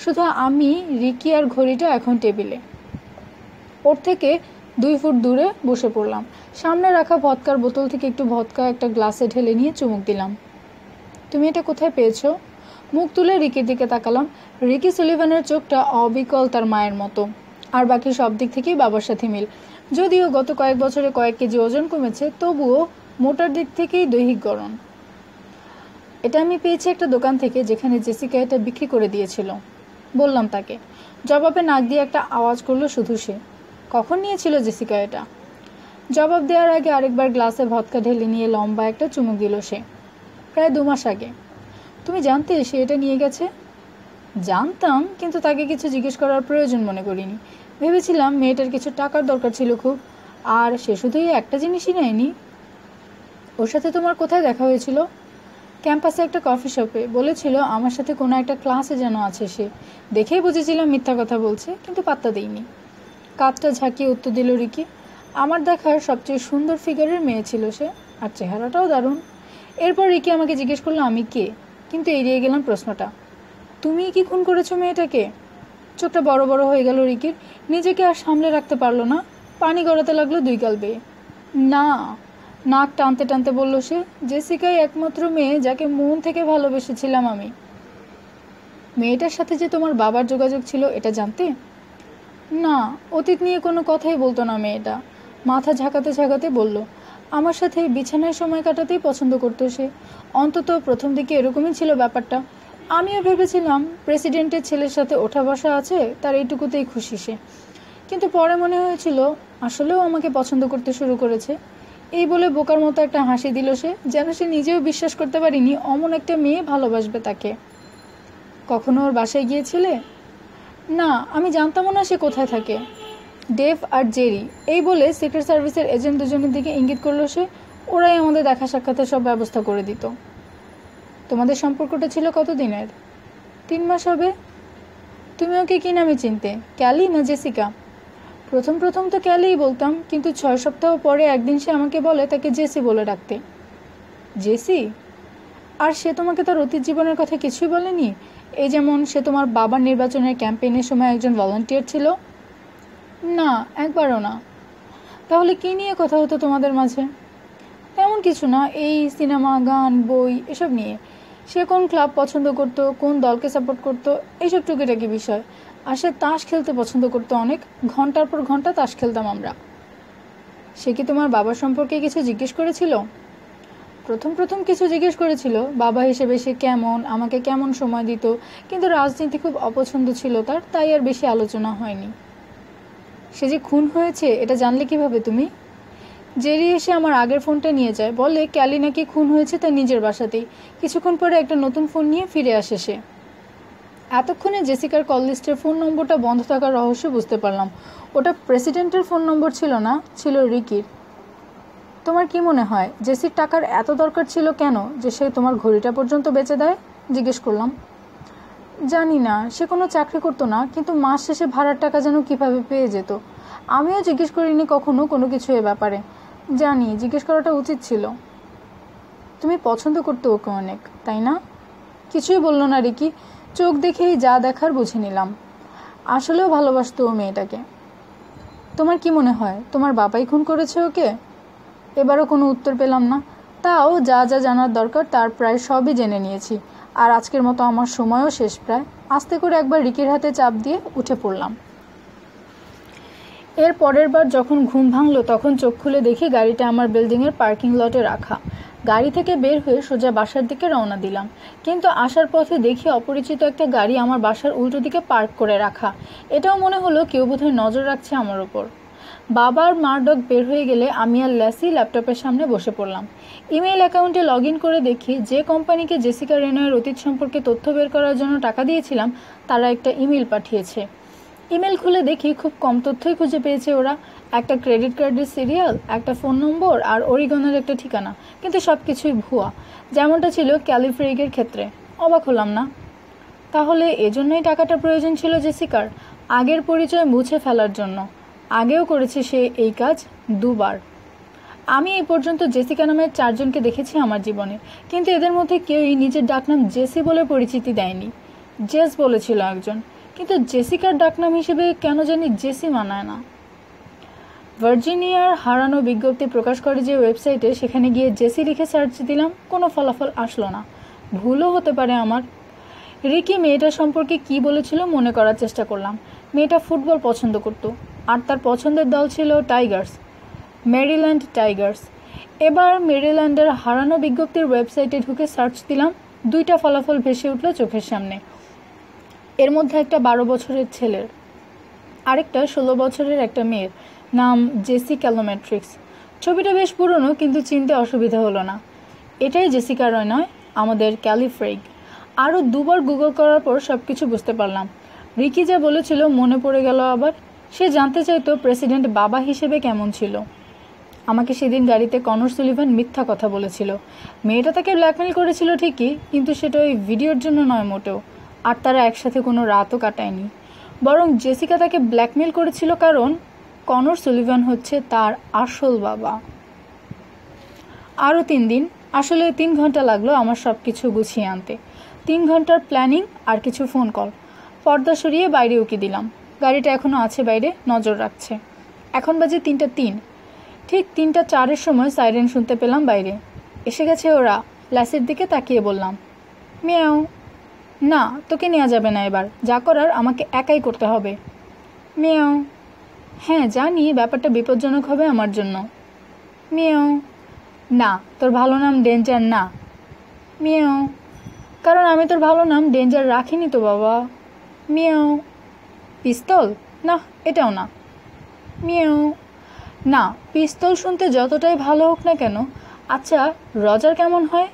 শুধু আমি, রিকি আর ঘড়িটা এখন টেবিলে। ওর থেকে 2 ফুট দূরে বসে পড়লাম। সামনে রাখা ভদকার বোতল থেকে একটু ভদকা একটা গ্লাসে ঢেলে নিয়ে চুমুক দিলাম। তুমি এটা কোথায় পেয়েছো? মুখ তুলে রিকির দিকে তাকালাম। রিকি সুলিভানের চোখটা অবিকল তার মায়ের মতো, আর বাকি সব দিক থেকেই বাবার সাথে মিল। যদিও গত কয়েক বছরে কয়েক কেজি ওজন কমেছে, তবুও মোটার দিক থেকেই দৈহিক গড়ন। এটা আমি পেয়েছি একটা দোকান থেকে যেখানে জেসিকা এটা বিক্রি করে দিয়েছিল, বললাম তাকে। জবাবে নাক দিয়ে একটা আওয়াজ করলো শুধু সে। কখন নিয়েছিল জেসিকা এটা? জবাব দেওয়ার আগে আরেকবার গ্লাসে ভদকা ঢেলে নিয়ে লম্বা একটা চুমুক দিল সে। প্রায় 2 মাস আগে। তুমি জানতে সে এটা নিয়ে গেছে? জানতাম, কিন্তু তাকে কিছু জিজ্ঞেস করার প্রয়োজন মনে করিনি। ভেবেছিলাম মেয়েটার কিছু টাকার দরকার ছিল খুব, আর সে শুধুই একটা জিনিসই নেয়নি। ওর সাথে তোমার কোথায় দেখা হয়েছিল? ক্যাম্পাসে একটা কফি শপে। বলেছিল আমার সাথে কোনো একটা ক্লাসে যেন আছে সে। দেখেই বুঝেছিলাম মিথ্যা কথা বলছে, কিন্তু পাত্তা দিইনি। কাঁধটা ঝাঁকিয়ে উত্তর দিল রিকি। আমার দেখার সবচেয়ে সুন্দর ফিগারের মেয়ে ছিল সে, আর চেহারাটাও দারুণ। এরপর রিকি আমাকে জিজ্ঞেস করলো আমি কে, কিন্তু এড়িয়ে গেলাম প্রশ্নটা। তুমি কি খুন করেছো মেয়েটাকে? চোখটা বড় বড় হয়ে গেল রিকির। নিজেকে আর সামলে রাখতে পারলো না। পানি গড়াতে লাগলো 2 গাল বেয়ে। না, নাক টানতে টানতে বলল সে। জেসিকাই একমাত্র মেয়ে যাকে মন থেকে ভালোবেসেছিলাম আমি। মেয়েটার সাথে যে তোমার বাবার যোগাযোগ ছিল এটা জানতে? না, অতীত নিয়ে কোনো কথাই বলতো না মেয়েটা। মাথা ঝাঁকাতে ঝাঁকাতে বলল, আমার সাথে বিছানায় সময় কাটাতেই পছন্দ করতো সে। অন্তত প্রথম দিকে এরকমই ছিল ব্যাপারটা। আমিও ভেবেছিলাম প্রেসিডেন্টের ছেলের সাথে ওঠা বসা আছে, তার এইটুকুতেই খুশি সে। কিন্তু পরে মনে হয়েছিল আসলেও আমাকে পছন্দ করতে শুরু করেছে। এই বলে বোকার মতো একটা হাসি দিল সে, যেন সে নিজেও বিশ্বাস করতে পারিনি অমন একটা মেয়ে ভালোবাসবে তাকে। কখনো ওর বাসায় গিয়েছিলে? না, আমি জানতামও না সে কোথায় থাকে। ডেভ আর জেরি, এই বলে সিক্রেট সার্ভিসের এজেন্ট দুজনের দিকে ইঙ্গিত করলো সে। ওরাই আমাদের দেখা সাক্ষাতের সব ব্যবস্থা করে দিত। তোমাদের সম্পর্কটা ছিল কতদিনের? 3 মাস হবে। তুমি ওকে কি নামে চিনতে, ক্যালি না জেসিকা? প্রথম প্রথম তো ক্যালিই বলতাম, কিন্তু 6 সপ্তাহ পরে একদিন সে আমাকে বলে তাকে জেসি বলে ডাকতে। জেসি? আর সে তোমাকে তার অতীত জীবনের কথা কিছুই বলেনি? এই যেমন সে তোমার বাবার নির্বাচনের ক্যাম্পেইনের সময় একজন ভলান্টিয়ার ছিল? না, একবারও না। তাহলে কি নিয়ে কথা হতো তোমাদের মাঝে? তেমন কিছু না, এই সিনেমা, গান, বই এসব নিয়ে। সে কোন ক্লাব পছন্দ করত, কোন দলকে সাপোর্ট করত, এইসব টুকিটাকি বিষয়। আর সে তাস খেলতে পছন্দ করতো অনেক। ঘন্টার পর ঘন্টা তাস খেলতাম আমরা। সে কি তোমার বাবার সম্পর্কে কিছু জিজ্ঞেস করেছিল? প্রথম প্রথম কিছু জিজ্ঞেস করেছিল, বাবা হিসেবে সে কেমন, আমাকে কেমন সময় দিত, কিন্তু রাজনীতি খুব অপছন্দ ছিল তার, তাই আর বেশি আলোচনা হয়নি। সে যে খুন হয়েছে এটা জানলে কিভাবে তুমি? জেরি এসে আমার আগের ফোনটা নিয়ে যায়, বলে ক্যালি নাকি খুন হয়েছে তার নিজের বাসাতেই। কিছুক্ষণ পরে একটা নতুন ফোন নিয়ে ফিরে আসে সে। এতক্ষণে জেসিকার কল লিস্টের ফোন নম্বরটা বন্ধ থাকার রহস্য বুঝতে পারলাম। ওটা প্রেসিডেন্টের ফোন নম্বর ছিল না, ছিল রিকির। তোমার কি মনে হয় জেসির টাকার এত দরকার ছিল কেন যে সে তোমার ঘড়িটা পর্যন্ত বেচে দেয়? জিজ্ঞেস করলাম। জানি না, সে কোনো চাকরি করতো না, কিন্তু মাস শেষে ভাড়ার টাকা যেন কিভাবে পেয়ে যেত। আমিও জিজ্ঞেস করিনি কখনো কোনো কিছু এ ব্যাপারে। জানি জিজ্ঞেস করাটা উচিত ছিল। তুমি পছন্দ করতে ওকে অনেক, তাই না? কিছুই বললো না রিকি। চোখ দেখেই যা দেখার বুঝে নিলাম। আসলেও ভালোবাসতো ও মেয়েটাকে। তোমার কি মনে হয় তোমার বাবাই খুন করেছে ওকে? এবারও কোনো উত্তর পেলাম না। তাও যা যা জানার দরকার তার প্রায় সবই জেনে নিয়েছি। আর আজকের মতো আমার সময়ও শেষ প্রায়। আস্তে করে একবার রিকির হাতে চাপ দিয়ে উঠে পড়লাম। এর পরের বার যখন ঘুম ভাঙলো তখন চোখ খুলে দেখি গাড়িটা আমার বিল্ডিংয়ের পার্কিং লটে রাখা। গাড়ি থেকে বের হয়ে সোজা বাসার দিকে রওনা দিলাম, কিন্তু আসার পথে দেখি অপরিচিত একটা গাড়ি আমার বাসার উল্টো দিকে পার্ক করে রাখা। এটাও মনে হলো কেউ বোধহয় নজর রাখছে আমার ওপর। বাবার মার ডগ বের হয়ে গেলে আমি আর ল্যাসি ল্যাপটপের সামনে বসে পড়লাম। ইমেইল অ্যাকাউন্টে লগ ইন করে দেখি যে কোম্পানিকে জেসিকা রেনয়ের অতীত সম্পর্কে তথ্য বের করার জন্য টাকা দিয়েছিলাম তারা একটা ইমেল পাঠিয়েছে। ইমেল খুলে দেখি খুব কম তথ্যই খুঁজে পেয়েছে ওরা। একটা ক্রেডিট কার্ডের সিরিয়াল, একটা ফোন নম্বর আর অরিগনের একটা ঠিকানা, কিন্তু সব কিছুই ভুয়া, যেমনটা ছিল ক্যালিফ্রেগের ক্ষেত্রে। অবাক হলাম না? তাহলে এজন্যই টাকাটা প্রয়োজন ছিল জেসিকার, আগের পরিচয় মুছে ফেলার জন্য। আগেও করেছে সে এই কাজ 2 বার। আমি এই পর্যন্ত জেসিকা নামের 4 জনকে দেখেছি আমার জীবনে, কিন্তু এদের মধ্যে কেউই নিজের ডাকনাম জেসি বলে পরিচিতি দেয়নি। জেস বলেছিল একজন, কিন্তু জেসিকার ডাকনাম হিসেবে কেন জানি জেসি মানায় না। ভার্জিনিয়ার হারানো বিজ্ঞপ্তি প্রকাশ করে যে ওয়েবসাইটে, সেখানে গিয়ে জেসি লিখে সার্চ দিলাম, কোনো ফলাফল আসলো না। ভুলও হতে পারে আমার। রিকি মেয়েটা সম্পর্কে কি বলেছিল মনে করার চেষ্টা করলাম। মেয়েটা ফুটবল পছন্দ করত, আর তার পছন্দের দল ছিল টাইগার্স, মেরিল্যান্ড টাইগার্স। এবার মেরিল্যান্ডের হারানো বিজ্ঞপ্তির ওয়েবসাইটে ঢুকে সার্চ দিলাম। 2টা ফলাফল ভেসে উঠল চোখের সামনে। এর মধ্যে একটা 12 বছরের ছেলের, আরেকটা 16 বছরের একটা মেয়ের, নাম জেসি ক্যালোমেট্রিক্স। ছবিটা বেশ পুরনো, কিন্তু চিনতে অসুবিধা হলো না। এটাই জেসিকা রয় নয়, আমাদের ক্যালিফ্রেগ। আরও 2 বার গুগল করার পর সব কিছু বুঝতে পারলাম। রিকি যা বলেছিল মনে পড়ে গেল আবার। সে জানতে চাইতো প্রেসিডেন্ট বাবা হিসেবে কেমন ছিল। আমাকে সেদিন গাড়িতে কনর সুলিভান মিথ্যা কথা বলেছিল। মেয়েটা তাকে ব্ল্যাকমেল করেছিল ঠিকই, কিন্তু সেটা ওই ভিডিওর জন্য নয় মোটেও। আর তারা একসাথে কোনো রাতও কাটায়নি। বরং জেসিকা তাকে ব্ল্যাকমেল করেছিল কারণ কনর সুলিভান হচ্ছে তার আসল বাবা। আরও 3 দিন, আসলে 3 ঘন্টা লাগলো আমার সব কিছু গুছিয়ে আনতে। 3 ঘন্টার প্ল্যানিং আর কিছু ফোন কল। পর্দা সরিয়ে বাইরে উকি দিলাম। গাড়িটা এখনও আছে বাইরে, নজর রাখছে। এখন বাজে 3টা 3। ঠিক 3টা 4-এর সময় সাইরেন শুনতে পেলাম বাইরে। এসে গেছে ওরা। ল্যাসের দিকে তাকিয়ে বললাম, মিয়াও। না, তোকে নেওয়া যাবে না, এবার যা করার আমাকে একাই করতে হবে। মিয়াও। হ্যাঁ জানি, ব্যাপারটা বিপজ্জনক হবে আমার জন্য। মিয়াও। না, তোর ভালো নাম ডেঞ্জার না। মিয়াও। কারণ আমি তোর ভালো নাম ডেঞ্জার রাখিনি তো বাবা। মিয়াও। পিস্তল? না, এটাও না। মিয়াও। না, পিস্তল শুনতে যতটাই ভালো হোক না কেন। আচ্ছা, রজার কেমন হয়?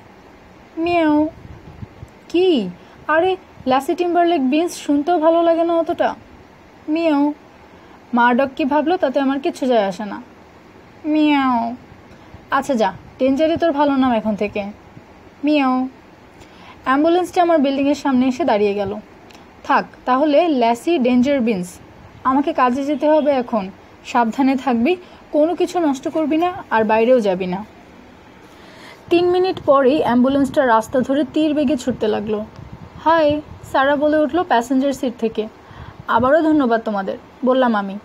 মিয়াও। কি? আরে, ল্যাসি টিম্বারলেক বিন্স শুনতেও ভালো লাগে না অতটা। মিয়াও। মারডক কি ভাবলো তাতে আমার কিচ্ছু যায় আসে না। মিয়াও। আচ্ছা যা, ডেঞ্জারই তোর ভালো নাম এখন থেকে। মিয়াও। অ্যাম্বুলেন্সটা আমার বিল্ডিংয়ের সামনে এসে দাঁড়িয়ে গেল। থাক তাহলে ল্যাসি ডেঞ্জার বিন্স, আমাকে কাজে যেতে হবে এখন। সাবধানে থাকবি, কোনো কিছু নষ্ট করবি না, আর বাইরেও যাবি না। 3 মিনিট পরেই অ্যাম্বুলেন্সটা রাস্তা ধরে তীর বেগে ছুটতে লাগলো। হাই, সারা বলে উঠলো প্যাসেঞ্জার সিট থেকে। আবারও ধন্যবাদ তোমাদের, বললাম আমি।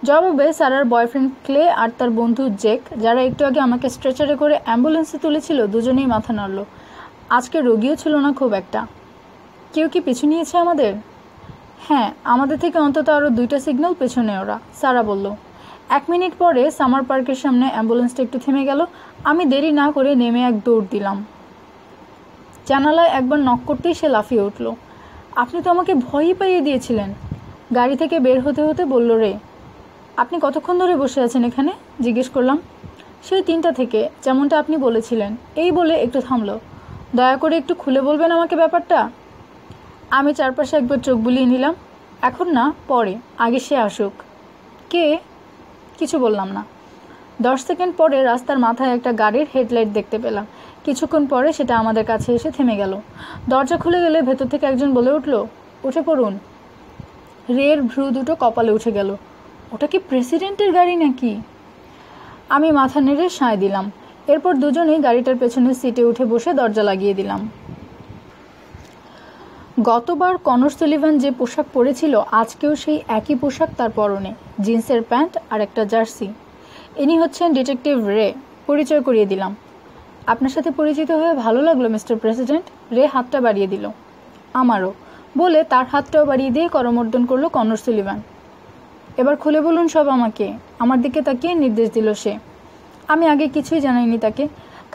জবাবে সারার বয়ফ্রেন্ড ক্লে আর তার বন্ধু জেক, যারা একটু আগে আমাকে স্ট্রেচারে করে অ্যাম্বুলেন্সে তুলেছিল, দুজনেই মাথা নাড়ল। আজকে রোগীও ছিল না খুব একটা। কেউ কি পিছু নিয়েছে আমাদের? হ্যাঁ, আমাদের থেকে অন্তত আরও 2টা সিগন্যাল পেছনে ওরা, সারা বলল। 1 মিনিট পরে সামার পার্কের সামনে অ্যাম্বুলেন্সটা একটু থেমে গেল। আমি দেরি না করে নেমে এক দৌড় দিলাম। জানালায় একবার নক করতেই সে লাফিয়ে উঠল। আপনি তো আমাকে ভয়ই পাইয়ে দিয়েছিলেন। গাড়ি থেকে বের হতে হতে বলল, রে আপনি কতক্ষণ ধরে বসে আছেন এখানে? জিজ্ঞেস করলাম। সেই 3টা থেকে, যেমনটা আপনি বলেছিলেন। এই বলে একটু থামল। দয়া করে একটু খুলে বলবেন আমাকে ব্যাপারটা। আমি চারপাশে একবার চোখ বুলিয়ে নিলাম। এখন না, পরে, আগে সে আসুক। কে? কিছু বললাম না। 10 সেকেন্ড পরে রাস্তার মাথায় একটা গাড়ির হেডলাইট দেখতে পেলাম। কিছুক্ষণ পরে সেটা আমাদের কাছে এসে থেমে গেল। দরজা খুলে গেলে ভেতর থেকে একজন বলে উঠল, উঠে পড়ুন। রের ভ্রু দুটো কপালে উঠে গেল। ওটা কি প্রেসিডেন্টের গাড়ি নাকি? আমি মাথা নেড়ে সায় দিলাম। এরপর দুজনেই গাড়িটার পেছনের সিটে উঠে বসে দরজা লাগিয়ে দিলাম। গতবার কনর সুলিভান যে পোশাক পরেছিল, আজকেও সেই একই পোশাক তার পরনে, জিন্সের প্যান্ট আর একটা জার্সি। ইনি হচ্ছেন ডিটেকটিভ রে, পরিচয় করিয়ে দিলাম। আপনার সাথে পরিচিত হয়ে ভালো লাগলো মিস্টার প্রেসিডেন্ট। রে হাতটা বাড়িয়ে দিল। আমারও, বলে তার হাতটাও বাড়িয়ে দিয়ে করমর্দন করলো কনর সুলিভান। এবার খুলে বলুন সব আমাকে, আমার দিকে তাকিয়ে নির্দেশ দিল সে। আমি আগে কিছুই জানাইনি তাকে,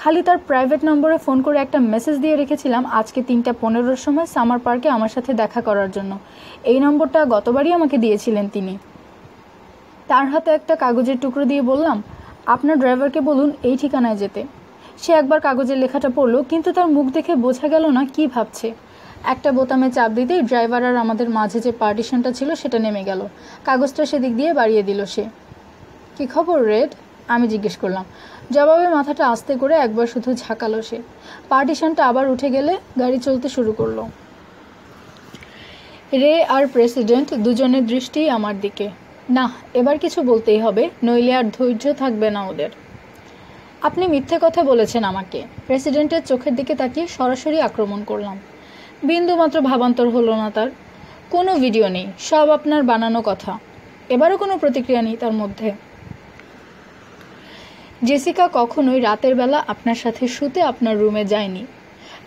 খালি তার প্রাইভেট নম্বরে ফোন করে একটা মেসেজ দিয়ে রেখেছিলাম আজকে 3:15-র সময় সামার পার্কে আমার সাথে দেখা করার জন্য। এই নম্বরটা গতবারই আমাকে দিয়েছিলেন তিনি। তার হাতে একটা কাগজের টুকরো দিয়ে বললাম, আপনার ড্রাইভারকে বলুন এই ঠিকানায় যেতে। সে একবার কাগজের লেখাটা পড়ল, কিন্তু তার মুখ দেখে বোঝা গেল না কি ভাবছে। একটা বোতামে চাপ দিতেই ড্রাইভার আর আমাদের মাঝে যে পার্টিশনটা ছিল সেটা নেমে গেল। কাগজটা সেদিক দিয়ে বাড়িয়ে দিল সে। কি খবর রেড? আমি জিজ্ঞেস করলাম। জবাবে মাথাটা আস্তে করে একবার শুধু ঝাঁকালো সে। পার্টিশনটা আবার উঠে গেলে গাড়ি চলতে শুরু করলো। রে আর প্রেসিডেন্ট দুজনের দৃষ্টিই আমার দিকে। না, এবার কিছু বলতেই হবে, নইলে আর ধৈর্য থাকবে না ওদের। আপনি মিথ্যে কথা বলেছেন আমাকে। প্রেসিডেন্টের চোখের দিকে তাকিয়ে সরাসরি আক্রমণ করলাম। বিন্দুমাত্র ভাবান্তর হলো না তার। কোনো ভিডিও নেই, সব আপনার বানানো কথা। এবারও কোনো প্রতিক্রিয়া নেই তার মধ্যে। জেসিকা কখনোই রাতের বেলা আপনার সাথে শুতে আপনার রুমে যায়নি।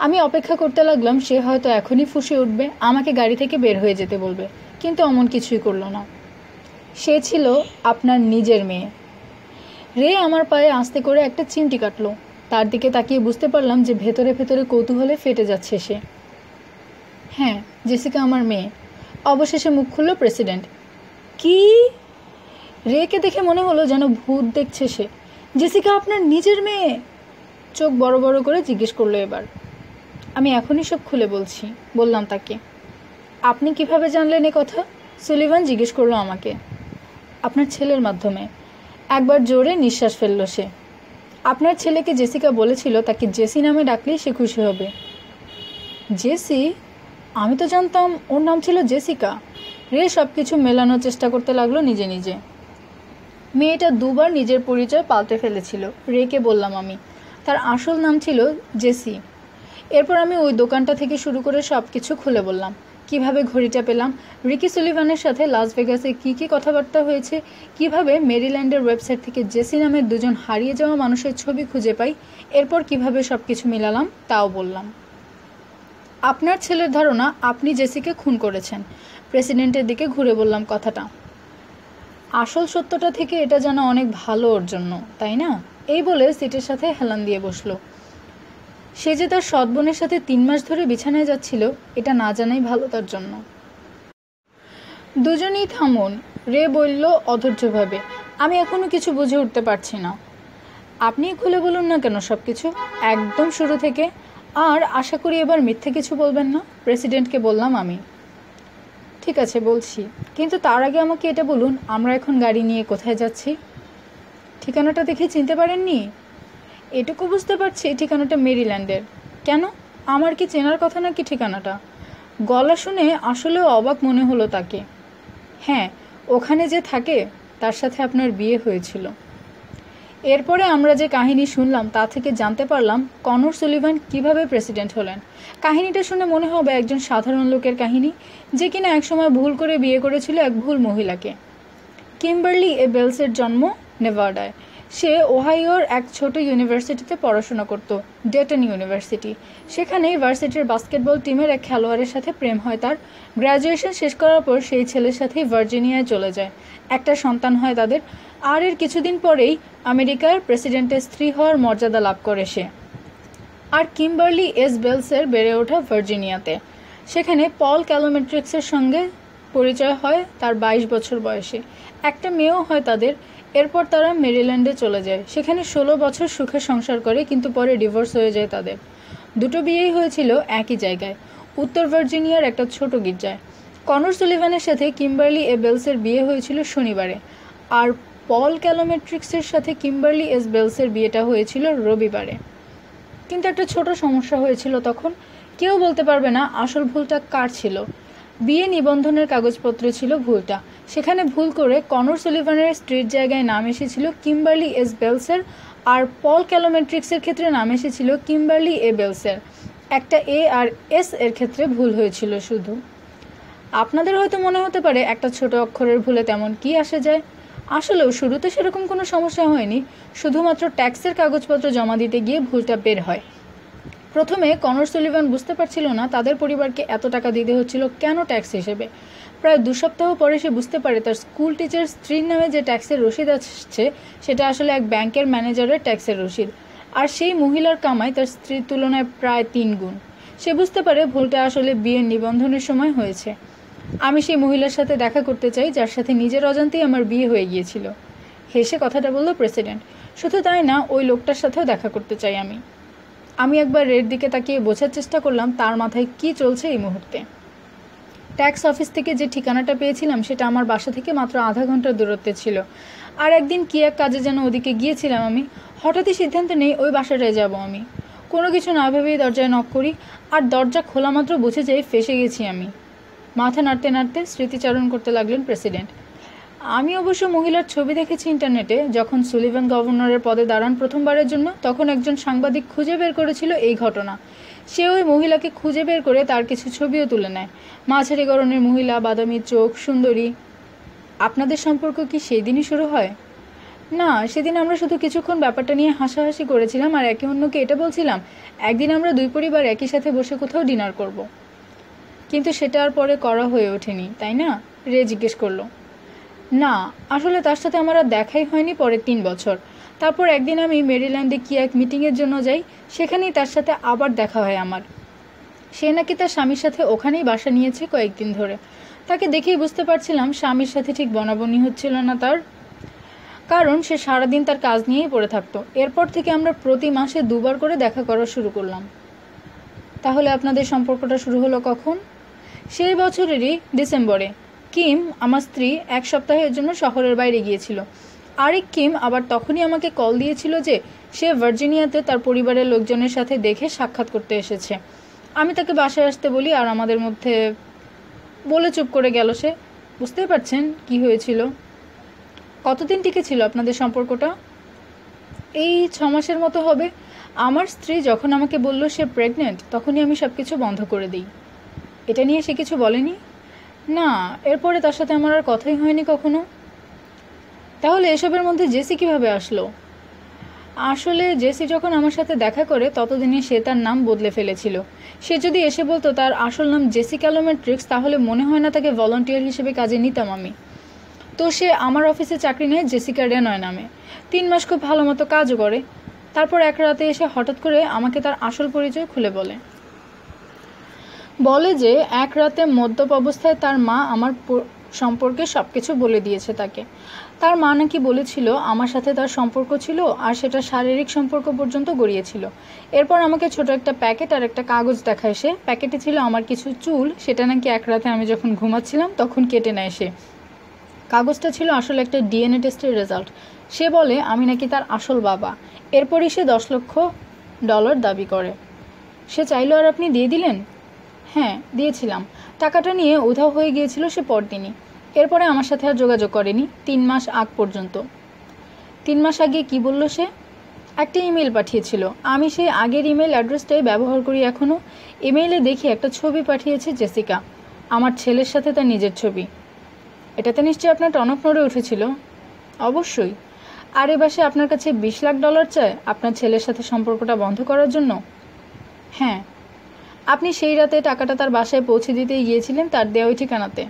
আমি অপেক্ষা করতে লাগলাম সে হয়তো এখনই ফুঁসে উঠবে, আমাকে গাড়ি থেকে বের হয়ে যেতে বলবে, কিন্তু অমন কিছুই করলো না। সে ছিল আপনার নিজের মেয়ে। রে আমার পায়ে আস্তে করে একটা চিমটি কাটলো। তার দিকে তাকিয়ে বুঝতে পারলাম যে ভেতরে ভেতরে কৌতূহলে ফেটে যাচ্ছে সে। হ্যাঁ, জেসিকা আমার মেয়ে। অবশেষে মুখ খুলল প্রেসিডেন্ট। কি? রেকে দেখে মনে হলো যেন ভূত দেখছে সে। জেসিকা আপনার নিজের মেয়ে? চোখ বড় বড় করে জিজ্ঞেস করলো এবার। আমি এখনই সব খুলে বলছি, বললাম তাকে। আপনি কিভাবে জানলেন এ কথা? সুলিভান জিজ্ঞেস করলো আমাকে। আপনার ছেলের মাধ্যমে। একবার জোরে নিঃশ্বাস ফেলল সে। আপনার ছেলেকে জেসিকা বলেছিল তাকে জেসি নামে ডাকলেই সে খুশি হবে। জেসি? আমি তো জানতাম ওর নাম ছিল জেসিকা। রে সব কিছু মেলানোর চেষ্টা করতে লাগলো নিজে নিজে। মেয়েটা 2বার নিজের পরিচয় পাল্টে ফেলেছিল। রেকে বললাম আমি, তার আসল নাম ছিল জেসি। এরপর আমি ওই দোকানটা থেকে শুরু করে সব কিছু খুলে বললাম। কিভাবে ঘড়িটা পেলাম, রিকি সুলিভানের সাথে লাস ভেগাসে কী কথাবার্তা হয়েছে, কিভাবে মেরিল্যান্ডের ওয়েবসাইট থেকে জেসি নামের 2জন হারিয়ে যাওয়া মানুষের ছবি খুঁজে পাই, এরপর কিভাবে সব কিছু মিলালাম তাও বললাম। আপনার ছেলের ধারণা আপনি জেসিকে খুন করেছেন। প্রেসিডেন্টের দিকে ঘুরে বললাম কথাটা। আসল সত্যটা থেকে এটা জানা অনেক ভালো ওর জন্য, তাই না? এই বলে সিটের সাথে হেলান দিয়ে বসলো। সে যে তার সৎ বোনের সাথে 3 মাস ধরে বিছানায় যাচ্ছিল, এটা না জানাই ভালো তার জন্য। দুজনেই থামুন, রে বলল অধৈর্যভাবে। আমি এখনো কিছু বুঝে উঠতে পারছি না। আপনি খুলে বলুন না কেন সব কিছু, একদম শুরু থেকে। আর আশা করি এবার মিথ্যে কিছু বলবেন না, প্রেসিডেন্টকে বললাম আমি। ঠিক আছে, বলছি, কিন্তু তার আগে আমাকে এটা বলুন, আমরা এখন গাড়ি নিয়ে কোথায় যাচ্ছি? ঠিকানাটা দেখে চিনতে পারেননি? এটুকু বুঝতে পারছি ঠিকানাটা মেরিল্যান্ডের। কেন, আমার কি চেনার কথা নাকি ঠিকানাটা? গলা শুনে আসলেও অবাক মনে হলো তাকে। হ্যাঁ, ওখানে যে থাকে তার সাথে আপনার বিয়ে হয়েছিল। এরপরে আমরা যে কাহিনী শুনলাম তা থেকে জানতে পারলাম কনর সুলিভান কিভাবে প্রেসিডেন্ট হলেন। কাহিনীটা শুনে মনে হবে একজন সাধারণ লোকের কাহিনী, যে কিনা একসময় ভুল করে বিয়ে করেছিল এক ভুল মহিলাকে। কিম্বারলি এ বেলসের জন্ম নেভাডায়। সে ওহাইওর এক ছোট ইউনিভার্সিটিতে পড়াশোনা করত, ডেটন ইউনিভার্সিটি। সেখানেই ভার্সিটির বাস্কেটবল টিমের এক খেলোয়াড়ের সাথে প্রেম হয় তার। গ্র্যাজুয়েশন শেষ করার পর সেই ছেলের সাথেই ভার্জিনিয়ায় চলে যায়। একটা সন্তান হয় তাদের। আর এর কিছুদিন পরেই আমেরিকার প্রেসিডেন্টের স্ত্রী হওয়ার মর্যাদা লাভ করে সে। আর কিম্বারলি এস বেলসের বেড়ে ওঠা ভার্জিনিয়াতে। সেখানে পল ক্যালোমেট্রিক্সের সঙ্গে পরিচয় হয় তার 22 বছর বয়সে। একটা মেয়েও হয় তাদের। এরপর তারা মেরিল্যান্ডে চলে যায়। সেখানে 16 বছর সুখে সংসার করে, কিন্তু পরে ডিভোর্স হয়ে যায় তাদের। দুটো বিয়েই হয়েছিল একই জায়গায়, উত্তর ভার্জিনিয়ার একটা ছোট গির্জায়। কনর সুলিভানের সাথে কিম্বারলি এ বেলসের বিয়ে হয়েছিল শনিবারে, আর পল ক্যালোমেট্রিক্সের সাথে কিম্বারলি এস বেলসের বিয়েটা হয়েছিল রবিবারে। কিন্তু একটা ছোট সমস্যা হয়েছিল তখন। কেউ বলতে পারবে না আসল ভুলটা কার ছিল। বিয়ে নিবন্ধনের কাগজপত্র ছিল ভুলটা। সেখানে ভুল করে কনর সুলিভানের স্ত্রীর জায়গায় নাম এসেছিল কিম্বারলি এস বেলসের, আর পল ক্যালোমেট্রিক্সের ক্ষেত্রে নাম এসেছিল কিম্বারলি এ বেলসের। একটা এ আর এস এর ক্ষেত্রে ভুল হয়েছিল শুধু। আপনাদের হয়তো মনে হতে পারে একটা ছোট অক্ষরের ভুলে তেমন কি আসে যায়। আসলেও শুরুতে সেরকম কোনো সমস্যা হয়নি, শুধুমাত্র ট্যাক্সের কাগজপত্র জমা দিতে গিয়ে ভুলটা বের হয়। প্রথমে কনর সুলিভান বুঝতে পারছিল না তাদের পরিবারকে এত টাকা দিতে হচ্ছিল কেন ট্যাক্স হিসেবে। প্রায় 2 সপ্তাহ পরে সে বুঝতে পারে তার স্কুল টিচার স্ত্রীর নামে যে ট্যাক্সের রসিদ আসছে সেটা আসলে এক ব্যাংকের ম্যানেজারের ট্যাক্সের রসিদ। আর সেই মহিলার কামাই তার স্ত্রীর তুলনায় প্রায় 3 গুণ। সে বুঝতে পারে ভুলটা আসলে বিয়ের নিবন্ধনের সময় হয়েছে। আমি সেই মহিলার সাথে দেখা করতে চাই যার সাথে নিজের অজান্তেই আমার বিয়ে হয়ে গিয়েছিল, হেসে কথাটা বলল প্রেসিডেন্ট। শুধু তাই না, ওই লোকটার সাথেও দেখা করতে চাই আমি একবার রেড দিকে তাকিয়ে বোঝার চেষ্টা করলাম তার মাথায় কি চলছে এই মুহূর্তে। ট্যাক্স অফিস থেকে যে ঠিকানাটা পেয়েছিলাম সেটা আমার বাসা থেকে মাত্র আধা ঘন্টার দূরত্বে ছিল। আর একদিন কি এক কাজে যেন ওদিকে গিয়েছিলাম আমি। হঠাৎই সিদ্ধান্ত নেই ওই বাসাটায় যাব আমি। কোনো কিছু না ভেবেই দরজায় নক করি, আর দরজা খোলা মাত্র বুঝে যাই ফেসে গেছি আমি। মাথা নাড়তে নাড়তে স্মৃতিচারণ করতে লাগলেন প্রেসিডেন্ট। আমি অবশ্য মহিলার ছবি দেখেছি ইন্টারনেটে। যখন সুলিভান গভর্নরের পদে দাঁড়ান প্রথমবারের জন্য, তখন একজন সাংবাদিক খুঁজে বের করেছিল এই ঘটনা। সে ওই মহিলাকে খুঁজে বের করে তার কিছু ছবিও তুলে নেয়। মাঝারি গড়নের মহিলা, বাদামি চোখ, সুন্দরী। আপনাদের সম্পর্ক কি সেই দিনই শুরু হয়? না, সেদিন আমরা শুধু কিছুক্ষণ ব্যাপারটা নিয়ে হাসাহাসি করেছিলাম আর একে অন্যকে এটা বলছিলাম একদিন আমরা দুই পরিবার একই সাথে বসে কোথাও ডিনার করব। কিন্তু সেটা আর পরে করা হয়ে ওঠেনি, তাই না? রে জিজ্ঞেস করলো। না, আসলে তার সাথে আমার আর দেখাই হয়নি পরে 3 বছর। তারপর একদিন আমি মেরিল্যান্ডে কি এক মিটিংয়ের জন্য যাই, সেখানেই তার সাথে আবার দেখা হয় আমার। সে নাকি তার স্বামীর সাথে ওখানেই বাসা নিয়েছে কয়েকদিন ধরে। তাকে দেখেই বুঝতে পারছিলাম স্বামীর সাথে ঠিক বনাবনি হচ্ছিল না তার, কারণ সে সারাদিন তার কাজ নিয়েই পড়ে থাকতো। এরপর থেকে আমরা প্রতি মাসে 2 বার করে দেখা করা শুরু করলাম। তাহলে আপনাদের সম্পর্কটা শুরু হলো কখন? সেই বছরেরই ডিসেম্বরে। কিম, আমার স্ত্রী, 1 সপ্তাহের জন্য শহরের বাইরে গিয়েছিল। আরেক কিম আবার তখনই আমাকে কল দিয়েছিল যে সে ভার্জিনিয়াতে তার পরিবারের লোকজনের সাথে দেখে সাক্ষাৎ করতে এসেছে। আমি তাকে বাসায় আসতে বলি, আর আমাদের মধ্যে বলে চুপ করে গেল সে। বুঝতেই পারছেন কি হয়েছিল। কতদিন টিকেছিল আপনাদের সম্পর্কটা? এই 6 মাসের মতো হবে। আমার স্ত্রী যখন আমাকে বলল সে প্রেগনেন্ট, তখনই আমি সব কিছু বন্ধ করে দিই। এটা নিয়ে সে কিছু বলেনি? না, এরপরে তার সাথে আমার আর কথাই হয়নি কখনো। তাহলে এসবের মধ্যে জেসি কিভাবে আসলো? আসলে জেসি যখন আমার সাথে দেখা করে ততদিনে সে তার নাম বদলে ফেলেছিল। সে যদি এসে বলতো তার আসল নাম জেসি ক্যালোমেট্রিক্স, তাহলে মনে হয় না তাকে ভলান্টিয়ার হিসেবে কাজে নিতাম আমি। তো সে আমার অফিসে চাকরি নেয় জেসিকা রেনয় নামে। 3 মাস খুব ভালো মতো কাজও করে। তারপর এক রাতে এসে হঠাৎ করে আমাকে তার আসল পরিচয় খুলে বলে যে এক রাতে মদ্যপ অবস্থায় তার মা আমার সম্পর্কে সব কিছু বলে দিয়েছে তাকে। তার মা নাকি বলেছিল আমার সাথে তার সম্পর্ক ছিল, আর সেটা শারীরিক সম্পর্ক পর্যন্ত গড়িয়েছিল। এরপর আমাকে ছোট একটা প্যাকেট আর একটা কাগজ দেখায় সে। প্যাকেটে ছিল আমার কিছু চুল, সেটা নাকি এক রাতে আমি যখন ঘুমাচ্ছিলাম তখন কেটে নেয় সে। কাগজটা ছিল আসলে একটা ডিএনএ টেস্টের রেজাল্ট। সে বলে আমি নাকি তার আসল বাবা। এরপরই সে $10 লক্ষ দাবি করে। সে চাইলো আর আপনি দিয়ে দিলেন? হ্যাঁ, দিয়েছিলাম। টাকাটা নিয়ে উধাও হয়ে গিয়েছিল সে পরদিনই। এরপরে আমার সাথে আর যোগাযোগ করেনি 3 মাস আগ পর্যন্ত। 3 মাস আগে কি বলল সে? একটা ইমেল পাঠিয়েছিল। আমি সেই আগের ইমেল অ্যাড্রেসটাই ব্যবহার করি এখনও। ইমেইলে দেখি একটা ছবি পাঠিয়েছে জেসিকা, আমার ছেলের সাথে তার নিজের ছবি। এটাতে নিশ্চয়ই আপনার টনক নড়ে উঠেছিল? অবশ্যই। আর এ বাসে আপনার কাছে $20 লাখ চায় আপনার ছেলের সাথে সম্পর্কটা বন্ধ করার জন্য? হ্যাঁ। আপনি সেই রাতে টাকাটা তার বাসায় পৌঁছে দিতে গিয়েছিলেন তার দেওয়া ওই ঠিকানাতে?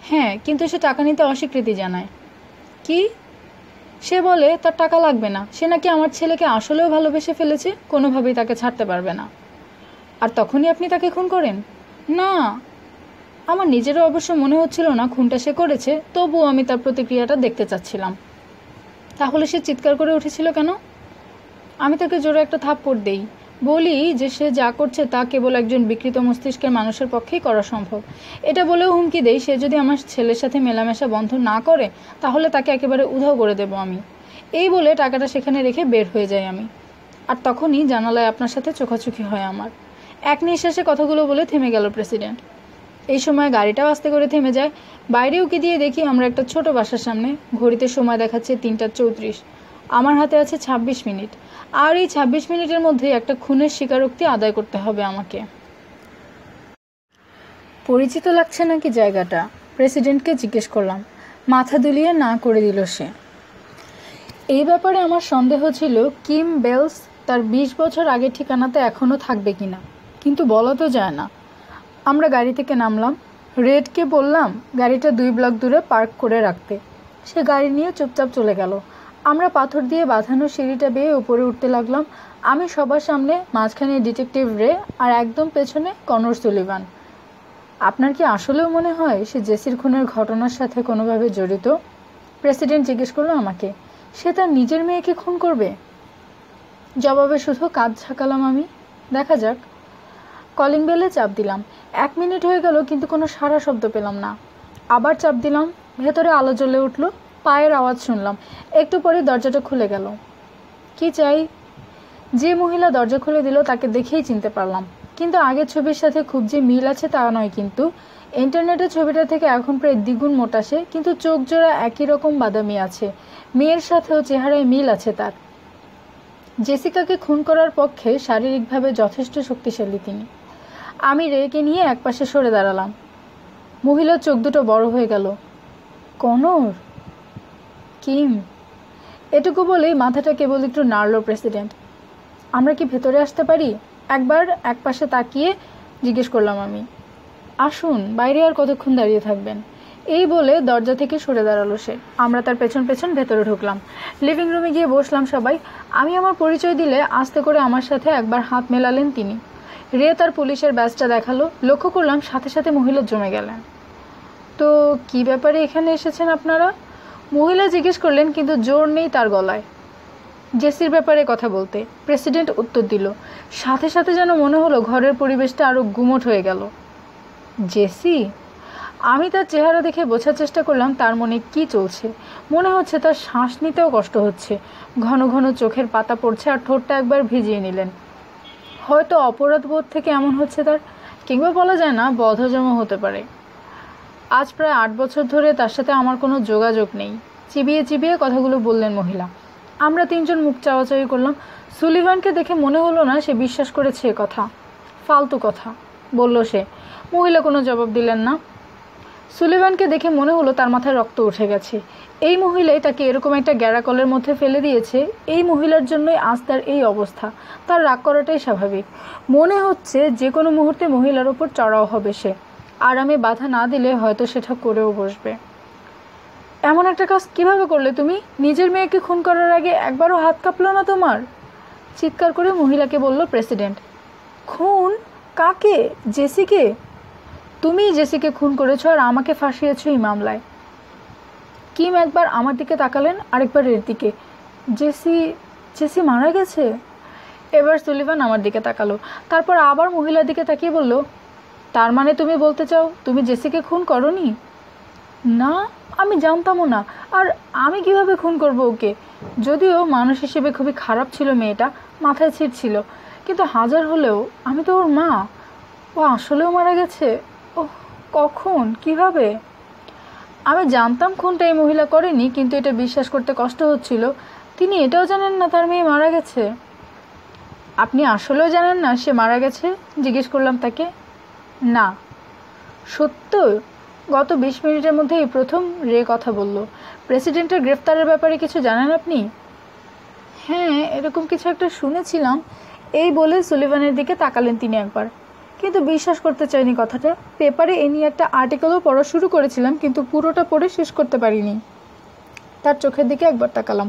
হ্যাঁ, কিন্তু সে টাকা নিতে অস্বীকৃতি জানায়। কি? সে বলে তার টাকা লাগবে না, সে নাকি আমার ছেলেকে আসলেও ভালোবেসে ফেলেছে, কোনোভাবেই তাকে ছাড়তে পারবে না। আর তখনই আপনি তাকে খুন করেন? না, আমার নিজেরও অবশ্য মনে হচ্ছিল না খুনটা সে করেছে, তবুও আমি তার প্রতিক্রিয়াটা দেখতে চাচ্ছিলাম। তাহলে সে চিৎকার করে উঠেছিল কেন? আমি তাকে জোরে একটা থাপ্পড় দেই, বলি যে সে যা করছে তা কেবল একজন বিকৃত মস্তিষ্কের মানুষের পক্ষেই করা সম্ভব। এটা বলেও হুমকি দেই সে যদি আমার ছেলের সাথে মেলামেশা বন্ধ না করে তাহলে তাকে একেবারে উধাও করে দেব আমি। এই বলে টাকাটা সেখানে রেখে বের হয়ে যাই আমি। আর তখনই জানালায় আপনার সাথে চোখাচোখি হয় আমার। এক নিঃশ্বাসে কথাগুলো বলে থেমে গেল প্রেসিডেন্ট। এই সময় গাড়িটাও আস্তে করে থেমে যায়। বাইরে উকি দিয়ে দেখি আমরা একটা ছোট বাসার সামনে। ঘড়িতে সময় দেখাচ্ছে 3:34। আমার হাতে আছে 26 মিনিট। আর এই 26 মিনিটের মধ্যে একটা খুনের স্বীকারোক্তি আদায় করতে হবে আমাকে। পরিচিত লাগছে নাকি জায়গাটা? প্রেসিডেন্টকে জিজ্ঞেস করলাম। মাথা দুলিয়ে না করে দিল সে। এই ব্যাপারে আমার সন্দেহ ছিল কিম বেলস তার 20 বছর আগের ঠিকানাতে এখনও থাকবে কিনা, কিন্তু বলা তো যায় না। আমরা গাড়ি থেকে নামলাম। রেডকে বললাম গাড়িটা 2 ব্লক দূরে পার্ক করে রাখতে। সে গাড়ি নিয়ে চুপচাপ চলে গেল। আমরা পাথর দিয়ে বাঁধানো সিঁড়িটা বেয়ে উপরে উঠতে লাগলাম। আমি সবার সামনে, মাঝখানে ডিটেকটিভ রে, আর একদম পেছনে কনর সুলিভান। আপনার কি আসলেও মনে হয় সে জেসির খুনের ঘটনার সাথে কোনোভাবে জড়িত? প্রেসিডেন্ট জিজ্ঞেস করলো আমাকে। সে তার নিজের মেয়েকে খুন করবে? জবাবে শুধু কাঁধ ঝাঁকালাম আমি। দেখা যাক। কলিং বেলে চাপ দিলাম। 1 মিনিট হয়ে গেল কিন্তু কোনো সাড়া শব্দ পেলাম না। আবার চাপ দিলাম। ভেতরে আলো জ্বলে উঠল। পায়ের আওয়াজ শুনলাম। একটু পরে দরজাটা খুলে গেল। কি চাই? যে মহিলা দরজা খুলে দিল তাকে দেখেই চিনতে পারলাম, কিন্তু আগের ছবির সাথে খুব যে মিল আছে তা নয়। কিন্তু ইন্টারনেটের ছবিটা থেকে এখন প্রায় দ্বিগুণ মোটা সে, কিন্তু চোখ জোড়া একই রকম বাদামি আছে। মেয়ের সাথেও চেহারায় মিল আছে তার। জেসিকাকে খুন করার পক্ষে শারীরিকভাবে যথেষ্ট শক্তিশালী তিনি। আমি রেকে নিয়ে একপাশে সরে দাঁড়ালাম। মহিলার চোখ দুটো বড় হয়ে গেল। কনর? কিম? এটুকু বলেই মাথাটা কেবল একটু নাড়ল প্রেসিডেন্ট। আমরা কি ভেতরে আসতে পারি? একবার একপাশে তাকিয়ে জিজ্ঞেস করলাম আমি। আসুন, বাইরে আর কতক্ষণ দাঁড়িয়ে থাকবেন? এই বলে দরজা থেকে সরে দাঁড়ালো সে। আমরা তার পেছন পেছন ভেতরে ঢুকলাম। লিভিং রুমে গিয়ে বসলাম সবাই। আমি আমার পরিচয় দিলে আস্তে করে আমার সাথে একবার হাত মেলালেন তিনি। রে তার পুলিশের ব্যাজটা দেখালো। লক্ষ্য করলাম সাথে সাথে মহিলা জমে গেলেন। তো কি ব্যাপারে এখানে এসেছেন আপনারা? মহিলা জিজ্ঞেস করলেন, কিন্তু জোর নেই তার গলায়। জেসির ব্যাপারে কথা বলতে, প্রেসিডেন্ট উত্তর দিল। সাথে সাথে যেন মনে হলো ঘরের পরিবেশটা আরও গুমোট হয়ে গেল। জেসি? আমি তার চেহারা দেখে বোঝার চেষ্টা করলাম তার মনে কি চলছে। মনে হচ্ছে তার শ্বাস নিতেও কষ্ট হচ্ছে। ঘন ঘন চোখের পাতা পড়ছে আর ঠোঁটটা একবার ভিজিয়ে নিলেন। হয়তো অপরাধ বোধ থেকে এমন হচ্ছে তার, কিংবা বলা যায় না বদহজমও হতে পারে। আজ প্রায় 8 বছর ধরে তার সাথে আমার কোনো যোগাযোগ নেই। চিবিয়ে চিবিয়ে কথাগুলো বললেন মহিলা। আমরা 3 জন মুখ চাওয়াচাওয়ি করলাম। সুলিভানকে দেখে মনে হলো না সে বিশ্বাস করেছে এ কথা। ফালতু কথা বলল সে। মহিলা কোনো জবাব দিলেন না। সুলিভানকে দেখে মনে হলো তার মাথায় রক্ত উঠে গেছে। এই মহিলাই তাকে এরকম একটা গ্যারাকলের মধ্যে ফেলে দিয়েছে। এই মহিলার জন্যই আজ তার এই অবস্থা। তার রাগ করাটাই স্বাভাবিক। মনে হচ্ছে যে কোনো মুহূর্তে মহিলার ওপর চড়াও হবে সে, আর আমি বাধা না দিলে হয়তো সেটা করেও বসবে। এমন একটা কাজ কিভাবে করলে তুমি? নিজের মেয়েকে খুন করার আগে একবারও হাত কাঁপলো না তোমার? চিৎকার করে মহিলাকে বলল প্রেসিডেন্ট। খুন? কাকে? জেসিকে? তুমিই জেসিকে খুন করেছো আর আমাকে ফাঁসিয়েছো এই মামলায়। কিম একবার আমার দিকে তাকালেন, আরেকবার এর দিকে। জেসি জেসি মারা গেছে? এবার সুলিভান আমার দিকে তাকালো, তারপর আবার মহিলার দিকে তাকিয়ে বলল, তার মানে তুমি বলতে চাও তুমি জেসিকে খুন করনি? না, আমি জানতামও না। আর আমি কিভাবে খুন করব ওকে? যদিও মানুষ হিসেবে খুবই খারাপ ছিল মেয়েটা, মাথায় ছিট ছিল, কিন্তু হাজার হলেও আমি তো ওর মা। ও আসলেও মারা গেছে? ওহ, কখন, কিভাবে? আমি জানতাম খুনটা এই মহিলা করেনি, কিন্তু এটা বিশ্বাস করতে কষ্ট হচ্ছিল তিনি এটাও জানেন না তার মেয়ে মারা গেছে। আপনি আসলেও জানেন না সে মারা গেছে? জিজ্ঞেস করলাম তাকে। না। সত্য? গত 20 মিনিটের মধ্যে এই প্রথম রে কথা বলল। প্রেসিডেন্টের গ্রেফতারের ব্যাপারে কিছু জানেন আপনি? হ্যাঁ, এরকম কিছু একটা শুনেছিলাম। এই বলে সুলিভানের দিকে তাকালেন তিনি একবার, কিন্তু বিশ্বাস করতে চাইনি কথাটা। পেপারে এ নিয়ে একটা আর্টিকেলও পড়া শুরু করেছিলাম, কিন্তু পুরোটা পড়ে শেষ করতে পারিনি। তার চোখের দিকে একবার তাকালাম,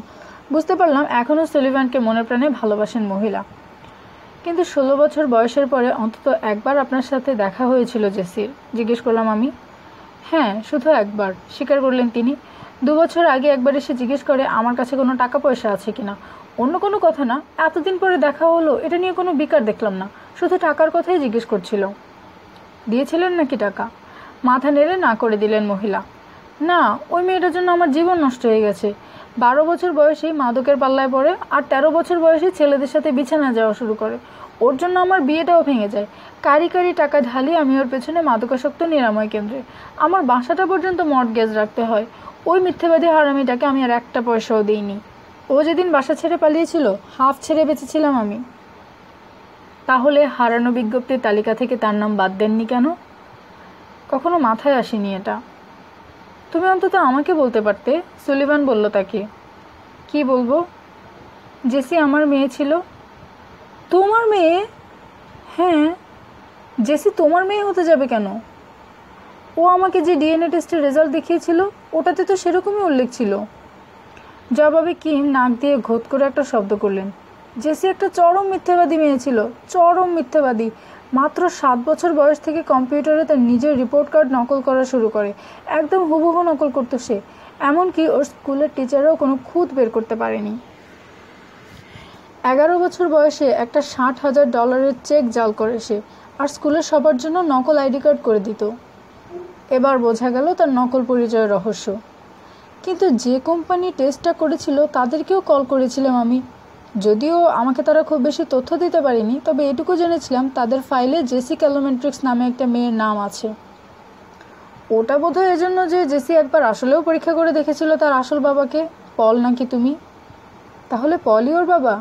বুঝতে পারলাম এখনও সুলিভানকে মনে প্রাণে ভালোবাসেন মহিলা। কিন্তু 16 বছর বয়সের পরে অন্তত একবার আপনার সাথে দেখা হয়েছিল জেসির? জিজ্ঞেস করলাম আমি। হ্যাঁ, শুধু একবার, স্বীকার করলেন তিনি। 2 বছর আগে একবার এসে জিজ্ঞেস করে আমার কাছে কোনো টাকা পয়সা আছে কিনা। অন্য কোনো কথা না, এতদিন পরে দেখা হলো এটা নিয়ে কোনো বিকার দেখলাম না, শুধু টাকার কথাই জিজ্ঞেস করছিল। দিয়েছিলেন নাকি টাকা? মাথা নেড়ে না করে দিলেন মহিলা। না, ওই মেয়েটার জন্য আমার জীবন নষ্ট হয়ে গেছে। 12 বছর বয়সেই মাদকের পাল্লায় পড়ে, আর 13 বছর বয়সে ছেলেদের সাথে বিছানা যাওয়া শুরু করে। ওর জন্য আমার বিয়েটাও ভেঙে যায়। কারি কারি টাকা ঢালি আমি ওর পেছনে মাদকাসক্ত নিরাময় কেন্দ্রে। আমার বাসাটা পর্যন্ত মর্টগেজ রাখতে হয়। ওই মিথ্যেবাদী হারামিটাকে আমি আর একটা পয়সাও দিইনি। ও যেদিন বাসা ছেড়ে পালিয়েছিল, হাফ ছেড়ে বেঁচেছিলাম আমি। তাহলে হারানো বিজ্ঞপ্তির তালিকা থেকে তার নাম বাদ দেননি কেন? কখনো মাথায় আসেনি এটা। তুমি অন্তত আমাকে বলতে পারতে, সুলিভান বলল তাকে। কি বলবো? জেসি আমার মেয়ে ছিল। তোমার মেয়ে? হ্যাঁ। জেসি তোমার মেয়ে হতে যাবে কেন? ও আমাকে যে ডিএনএ টেস্টের রেজাল্ট দেখিয়েছিল ওটাতে তো সেরকমই উল্লেখ ছিল। জবাবে কিম নাক দিয়ে ঘোত করে একটা শব্দ করলেন। জেসি একটা চরম মিথ্যাবাদী মেয়ে ছিল, চরম মিথ্যাবাদী। মাত্র 7 বছর বয়স থেকে কম্পিউটারে তার নিজের রিপোর্ট কার্ড নকল করা শুরু করে। একদম হুবহু নকল করতো সে। এমনকি ওর স্কুলের টিচারও কোনো খুঁত বের করতে পারেনি। 11 বছর বয়সে একটা $60,000 চেক জাল করে সে, আর স্কুলের সবার জন্য নকল আইডি কার্ড করে দিত। এবার বোঝা গেল তার নকল পরিচয়ের রহস্য। কিন্তু যে কোম্পানি টেস্টটা করেছিল তাদেরকেও কল করেছিলাম আমি। যদিও আমাকে তারা খুব বেশি তথ্য দিতে পারেনি, তবে এটুকু জেনেছিলাম তাদের ফাইলে জেসি ক্যালোমেট্রিক্স নামে একটা মেয়ের নাম আছে। ওটা বোধহয় এজন্য যে জেসি একবার আসলেও পরীক্ষা করে দেখেছিল তার আসল বাবাকে। পল নাকি তুমি? তাহলে পলই ওর বাবা?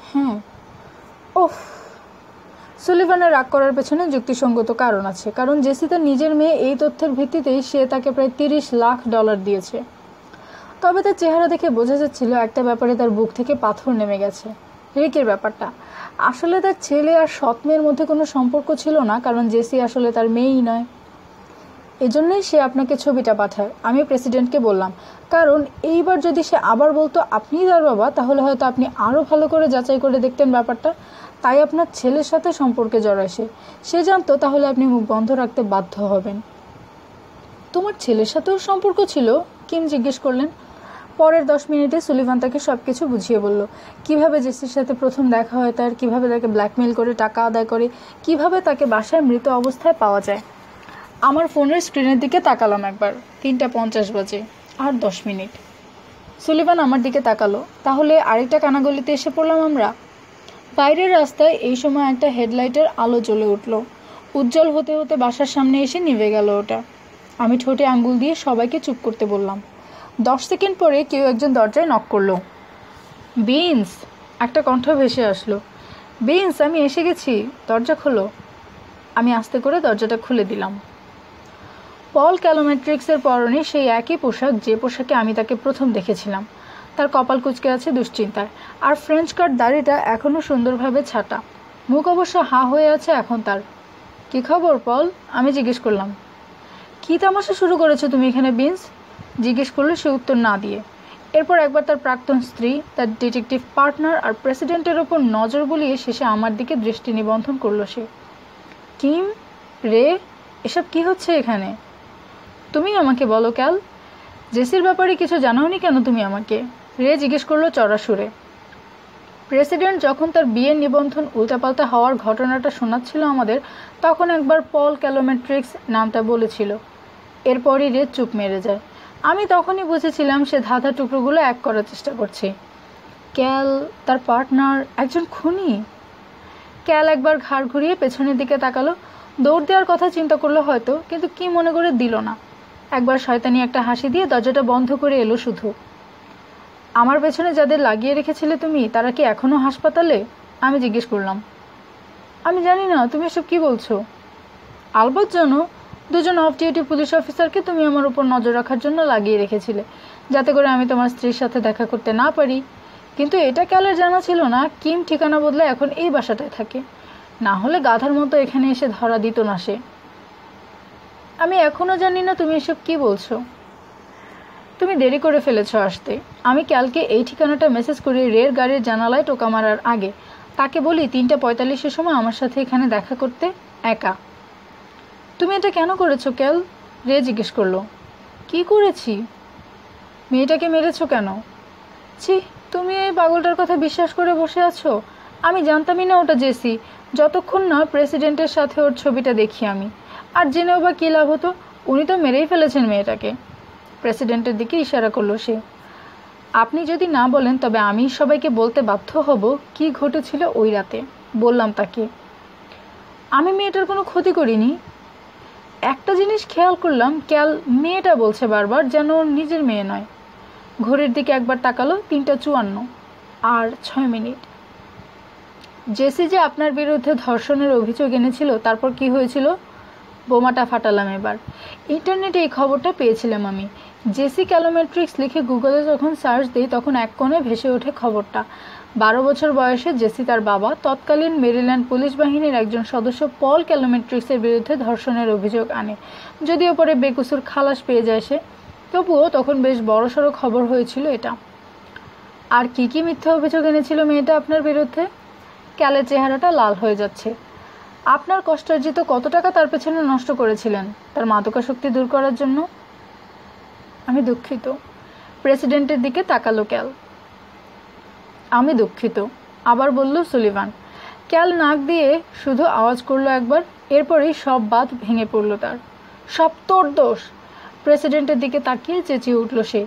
হ্যাঁ। ওহ, সুলিভানের রাগ করার পেছনে যুক্তিসঙ্গত কারণ আছে, কারণ জেসি তার নিজের মেয়ে এই তথ্যের ভিত্তিতেই সে তাকে প্রায় $30 লাখ দিয়েছে। তবে তার চেহারা দেখে বোঝা যাচ্ছিল একটা ব্যাপারে তার বুক থেকে পাথর নেমে গেছে। রিকের ব্যাপারটা। আসলে তার ছেলে আর সৎ মেয়ের মধ্যে কোনো সম্পর্ক ছিল না, কারণ জেসি আসলে তার মেয়েই নয়। এজন্যই সে আপনাকে ছবিটা পাঠায়। আমি প্রেসিডেন্টকে বললাম, কারণ এইবার যদি সে আবার বলতো আপনিই তার বাবা, তাহলে হয়তো আপনি আরও ভালো করে যাচাই করে দেখতেন ব্যাপারটা। তাই আপনার ছেলের সাথে সম্পর্কে জড়ায় সে জানতো তাহলে আপনি মুখ বন্ধ রাখতে বাধ্য হবেন। তোমার ছেলের সাথেও সম্পর্ক ছিল? কিম জিজ্ঞেস করলেন। পরের 10 মিনিটে সুলিভান তাকে সব কিছু বুঝিয়ে বলল। কিভাবে জেসির সাথে প্রথম দেখা হয় তার, কিভাবে তাকে ব্ল্যাকমেইল করে টাকা আদায় করে, কিভাবে তাকে বাসায় মৃত অবস্থায় পাওয়া যায়। আমার ফোনের স্ক্রিনের দিকে তাকালাম একবার। 3:50 বাজে, আর 10 মিনিট। সুলিভান আমার দিকে তাকালো। তাহলে আরেকটা কানাগলিতে এসে পড়লাম আমরা। বাইরের রাস্তায় এই সময় একটা হেডলাইটের আলো জ্বলে উঠল। উজ্জ্বল হতে হতে বাসার সামনে এসে নিভে গেল ওটা। আমি ঠোঁটে আঙ্গুল দিয়ে সবাইকে চুপ করতে বললাম। 10 সেকেন্ড পরে কেউ একজন দরজায় নক করলো। বিনস, একটা কণ্ঠ ভেসে আসলো। বিনস, আমি এসে গেছি, দরজা খোলো। আমি আস্তে করে দরজাটা খুলে দিলাম। পল ক্যালোমেট্রিক্সের পরনে সেই একই পোশাক যে পোশাকে আমি তাকে প্রথম দেখেছিলাম। তার কপাল কুঁচকে আছে দুশ্চিন্তায়, আর ফ্রেঞ্চ কাট দাড়িটা এখনও সুন্দরভাবে ছাটা। মুখ অবশ্য হাঁ হয়ে আছে এখন তার। কী খবর পল? আমি জিজ্ঞেস করলাম। কী তামাশা শুরু করেছো তুমি এখানে বিনস? জিজ্ঞেস করলো সে উত্তর না দিয়ে। এরপর একবার তার প্রাক্তন স্ত্রী, তার ডিটেকটিভ পার্টনার আর প্রেসিডেন্টের ওপর নজর বুলিয়ে শেষে আমার দিকে দৃষ্টি নিবন্ধন করলো সে। কিম, রে, এসব কি হচ্ছে এখানে? তুমি আমাকে বলো ক্যাল, জেসির ব্যাপারে কিছু জানাওনি কেন তুমি আমাকে? রে জিজ্ঞেস করলো চড়া সুরে। প্রেসিডেন্ট যখন তার বিয়ের নিবন্ধন উল্টাপাল্টা হওয়ার ঘটনাটা শোনাচ্ছিল আমাদের, তখন একবার পল ক্যালোমেট্রিক্স নামটা বলেছিল। এরপরই রে চুপ মেরে যায়। আমি তখনই বুঝেছিলাম সে ধাঁধা টুকরোগুলো এক করার চেষ্টা করছে। ক্যাল তার পার্টনার একজন খুনি? ক্যাল একবার ঘাড় ঘুরিয়ে পেছনের দিকে তাকালো। দৌড় দেওয়ার কথা চিন্তা করলো হয়তো, কিন্তু কি মনে করে দিল না। একবার শয়তানি একটা হাসি দিয়ে দরজাটা বন্ধ করে এলো শুধু। আমার পেছনে যাদের লাগিয়ে রেখেছিলে তুমি, তারা কি এখনো হাসপাতালে? আমি জিজ্ঞেস করলাম। আমি জানি না, তুমি এসব কি বলছো? আলবৎ জানো, দুজন অফ ডিউটি পুলিশ অফিসারকে তুমি আমার উপর নজর রাখার জন্য লাগিয়ে রেখেছিলে, যাতে করে আমি তোমার স্ত্রীর সাথে দেখা করতে না পারি। কিন্তু এটা ক্যালের জানা ছিল না কিম ঠিকানা বদলে এখন এই বাসাটায় থাকে। না হলে গাধার মতো এখানে এসে ধরা দিত না সে। আমি এখনো জানি না তুমি এসব কি বলছো। তুমি দেরি করে ফেলেছ আসতে। আমি ক্যালকে এই ঠিকানাটা মেসেজ করি রের গাড়ির জানালায় টোকা মারার আগে। তাকে বলি 3:45-এর সময় আমার সাথে এখানে দেখা করতে, একা। তুমি এটা কেন করেছো ক্যাল? রে জিজ্ঞেস করলো। কি করেছি? মেয়েটাকে মেরেছো কেন? ছি, তুমি এই পাগলটার কথা বিশ্বাস করে বসে আছো? আমি জানতামই না ওটা জেসি, যতক্ষণ না প্রেসিডেন্টের সাথে ওর ছবিটা দেখি আমি। আর জেনেও বা কী লাভ হতো? উনি তো মেরেই ফেলেছেন মেয়েটাকে। প্রেসিডেন্টের দিকে ইশারা করলো সে। আপনি যদি না বলেন তবে আমি সবাইকে বলতে বাধ্য হব কি ঘটেছিল ওই রাতে। বললাম তাকে। আমি মেয়েটার কোনো ক্ষতি করিনি। একটা জিনিস খেয়াল করলাম, ক্যাল মেয়েটা বলছে বারবার, যেন ওর নিজের মেয়ে নয়। ঘড়ির দিকে একবার তাকালো, 3:54 আর 6 মিনিট। জেসি যে আপনার বিরুদ্ধে ধর্ষণের অভিযোগ এনেছিল, তারপর কি হয়েছিল? বোমাটা ফাটালাম এবার। ইন্টারনেটে এই খবরটা পেয়েছিলাম আমি। জেসি ক্যালোমেট্রিক্স লিখে গুগলে যখন সার্চ দিই, তখন এক কোণে ভেসে ওঠে খবরটা। 12 বছর বয়সে জেসি তার বাবা, তৎকালীন মেরিল্যান্ড পুলিশ বাহিনীর একজন সদস্য পল ক্যালোমেট্রিক্সের বিরুদ্ধে ধর্ষণের অভিযোগ আনে। যদিও পরে বেকসুর খালাস পেয়ে যায় সে, তবুও তখন বেশ বড়সড় খবর হয়েছিল এটা। আর কি কি মিথ্যা অভিযোগ এনেছিল মেয়েটা আপনার বিরুদ্ধে? ক্যালের চেহারাটা লাল হয়ে যাচ্ছে। আপনার কষ্টার্জিত কত টাকা তার পেছনে নষ্ট করেছিলেন তার মাদকাসক্তি দূর করার জন্য? আমি দুঃখিত। প্রেসিডেন্টের দিকে তাকালো ক্যাল। আমি দুঃখিত, আবার বলল সুলিভান। ক্যাল নাক দিয়ে শুধু আওয়াজ করলো একবার, এরপরেই সব বাঁধ ভেঙে পড়ল তার। সব তোর দোষ। প্রেসিডেন্টের দিকে তাকিয়ে চেঁচিয়ে উঠল সে।